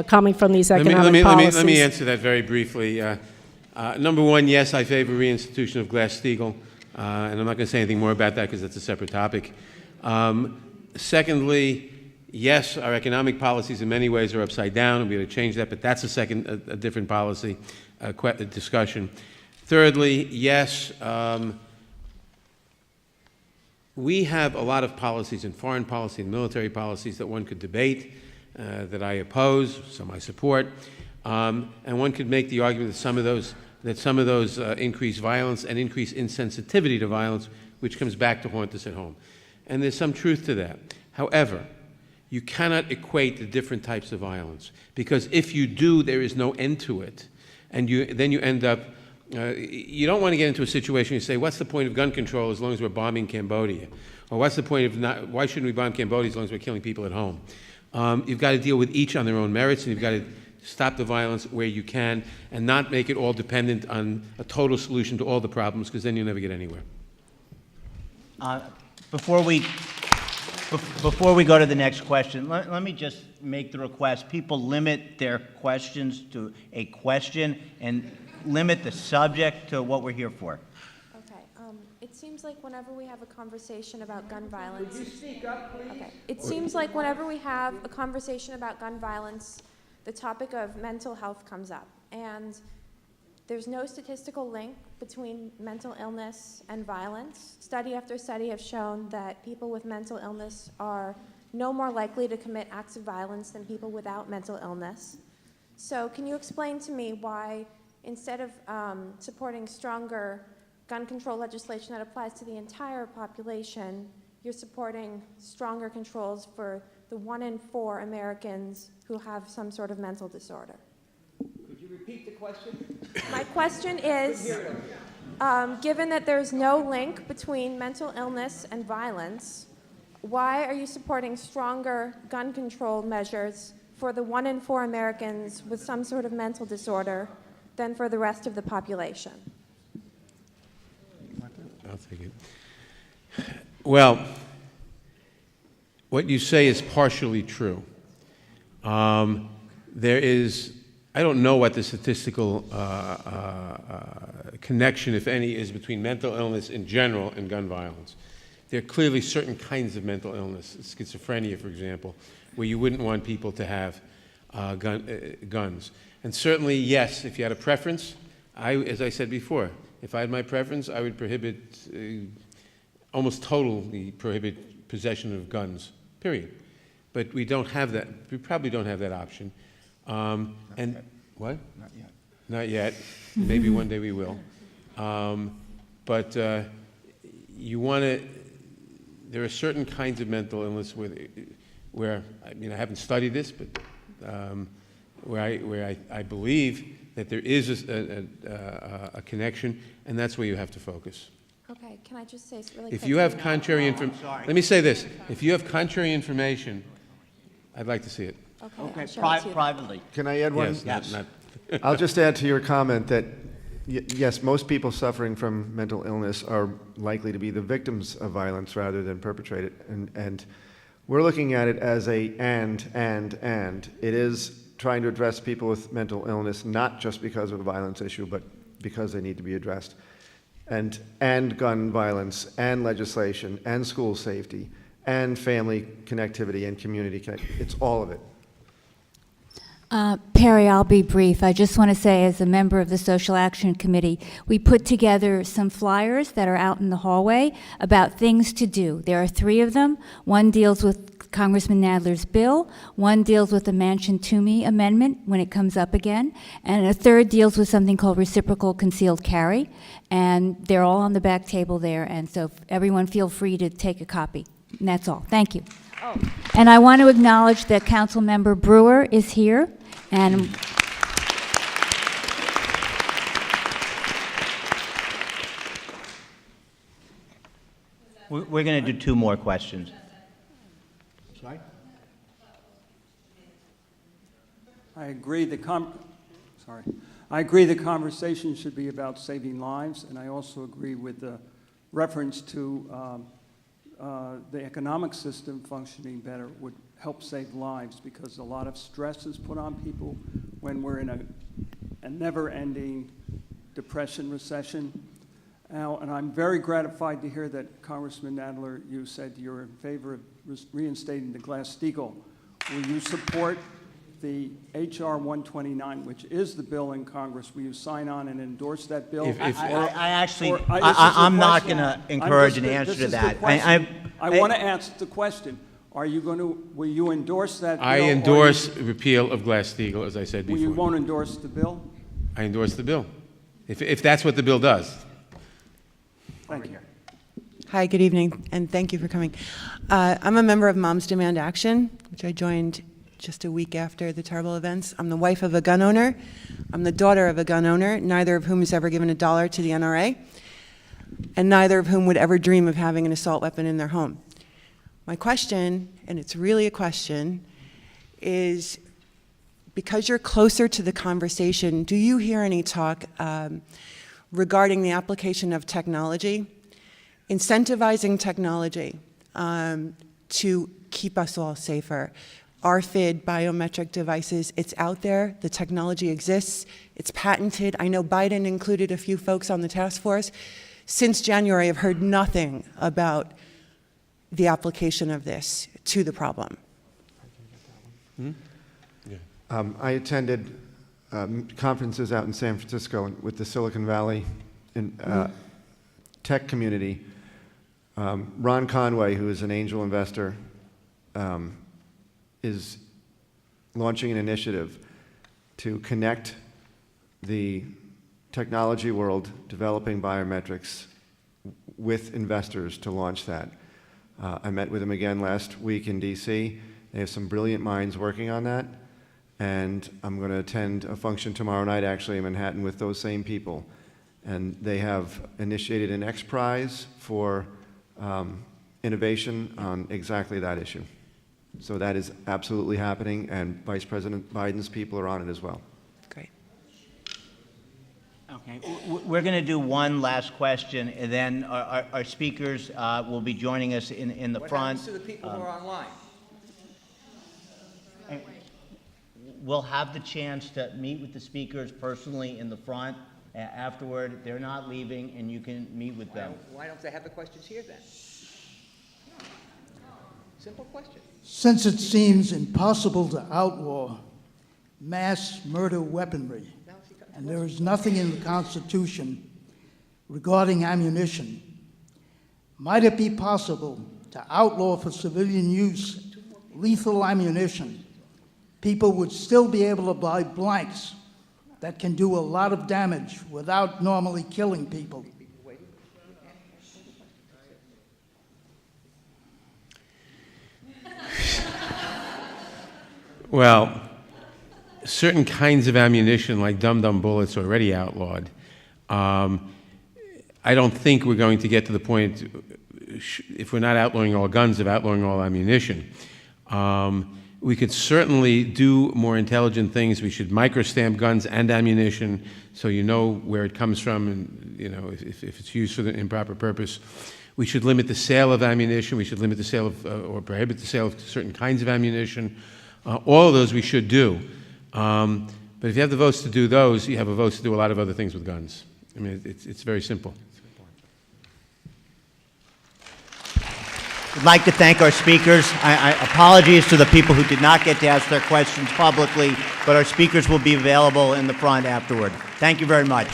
coming from these economic policies? Let me answer that very briefly. Number one, yes, I favor reinstitution of Glass-Steagall, and I'm not going to say anything more about that because that's a separate topic. Secondly, yes, our economic policies in many ways are upside down, and we're going to change that, but that's a different policy discussion. Thirdly, yes, we have a lot of policies in foreign policy and military policies that one could debate, that I oppose, some I support, and one could make the argument that some of those increase violence and increase insensitivity to violence, which comes back to haunt us at home. And there's some truth to that. However, you cannot equate the different types of violence, because if you do, there is no end to it. And then you end up, you don't want to get into a situation where you say, what's the point of gun control as long as we're bombing Cambodia? Or what's the point of why shouldn't we bomb Cambodia as long as we're killing people at home? You've got to deal with each on their own merits, and you've got to stop the violence where you can and not make it all dependent on a total solution to all the problems, because then you'll never get anywhere. Before we go to the next question, let me just make the request. People limit their questions to a question and limit the subject to what we're here for. Okay. It seems like whenever we have a conversation about gun violence... Would you speak up, please? Okay. It seems like whenever we have a conversation about gun violence, the topic of mental health comes up. And there's no statistical link between mental illness and violence. Study after study have shown that people with mental illness are no more likely to commit acts of violence than people without mental illness. So can you explain to me why, instead of supporting stronger gun control legislation that applies to the entire population, you're supporting stronger controls for the 1 in 4 Americans who have some sort of mental disorder. Could you repeat the question? My question is, given that there's no link between mental illness and violence, why are you supporting stronger gun control measures for the 1 in 4 Americans with some sort of mental disorder than for the rest of the population? I'll take it. Well, what you say is partially true. There is, I don't know what the statistical connection, if any, is between mental illness in general and gun violence. There are clearly certain kinds of mental illness, schizophrenia, for example, where you wouldn't want people to have guns. And certainly, yes, if you had a preference, as I said before, if I had my preference, I would prohibit, almost totally prohibit possession of guns, period. But we don't have that. We probably don't have that option. And what? Not yet. Not yet. Maybe one day we will. But you want to. There are certain kinds of mental illness where I mean I haven't studied this, but where I believe that there is a connection, and that's where you have to focus. Okay, can I just say really If quickly? you have contrary information, let me say this: if you have contrary information, I'd like to see it. Okay, Okay, I'll show it to you. privately. Can I add one? Yes, not. I'll just add to your comment that, yes, most people suffering from mental illness are likely to be the victims of violence rather than perpetrate it. And we're looking at it as a and. It is trying to address people with mental illness, not just because of a violence issue, but because they need to be addressed. And gun violence, and legislation, and school safety, and family connectivity, and community connectivity. It's all of it. Perry, I'll be brief. I just want to say, as a member of the Social Action Committee, we put together some flyers that are out in the hallway about things to do. There are 3 of them. One deals with Congressman Nadler's bill. One deals with the Manchin-Toomey amendment when it comes up again. And a third deals with something called reciprocal concealed carry. And they're all on the back table there. And so everyone feel free to take a copy. And that's all. Thank you. Oh. And I want to acknowledge that Councilmember Brewer is here. And We're going to do 2 more questions. Sorry? I agree the conversation should be about saving lives, and I also agree with the reference to the economic system functioning better would help save lives, because a lot of stress is put on people when we're in a never-ending depression, recession. Now, and I'm very gratified to hear that, Congressman Nadler, you said you're in favor of reinstating the Glass-Steagall. Will you support the H.R. 129, which is the bill in Congress? Will you sign on and endorse that bill? I'm not going to encourage an answer to that. I want to ask the question. Are you going to, will you endorse that bill? I endorse repeal of Glass-Steagall, as I said before. You won't endorse the bill? I endorse the bill, if that's what the bill does. Thank you. Hi, good evening, and thank you for coming. I'm a member of Moms Demand Action, which I joined just a week after the terrible events. I'm the wife of a gun owner. I'm the daughter of a gun owner, neither of whom has ever given $1 to the NRA, and neither of whom would ever dream of having an assault weapon in their home. My question, and it's really a question, is because you're closer to the conversation, do you hear any talk regarding the application of technology, incentivizing technology to keep us all safer? RFID, biometric devices, it's out there, the technology exists, it's patented. I know Biden included a few folks on the task force. Since January, I've heard nothing about the application of this to the problem. I attended conferences out in San Francisco with the Silicon Valley tech community. Ron Conway, who is an angel investor, is launching an initiative to connect the technology world developing biometrics with investors to launch that. I met with them again last week in D.C. They have some brilliant minds working on that, and I'm going to attend a function tomorrow night, actually, in Manhattan with those same people. And they have initiated an X Prize for innovation on exactly that issue. So that is absolutely happening, and Vice President Biden's people are on it as well. Great. Okay, we're going to do one last question, and then our speakers will be joining us in the front. What happens to the people who are online? We'll have the chance to meet with the speakers personally in the front. Afterward, they're not leaving, and you can meet with them. Why don't they have the questions here then? Simple question. Since it seems impossible to outlaw mass murder weaponry, and there is nothing in the Constitution regarding ammunition, might it be possible to outlaw for civilian use lethal ammunition? People would still be able to buy blanks that can do a lot of damage without normally killing people. Well, certain kinds of ammunition, like dum-dum bullets, are already outlawed. I don't think we're going to get to the point, if we're not outlawing all guns, of outlawing all ammunition. We could certainly do more intelligent things. We should microstamp guns and ammunition so you know where it comes from and if it's used for the improper purpose. We should limit the sale of ammunition. We should limit the sale of, or prohibit the sale of certain kinds of ammunition. All of those we should do. But if you have the votes to do those, you have the votes to do a lot of other things with guns. I mean, it's very simple. I'd like to thank our speakers. Apologies to the people who did not get to ask their questions publicly, but our speakers will be available in the front afterward. Thank you very much.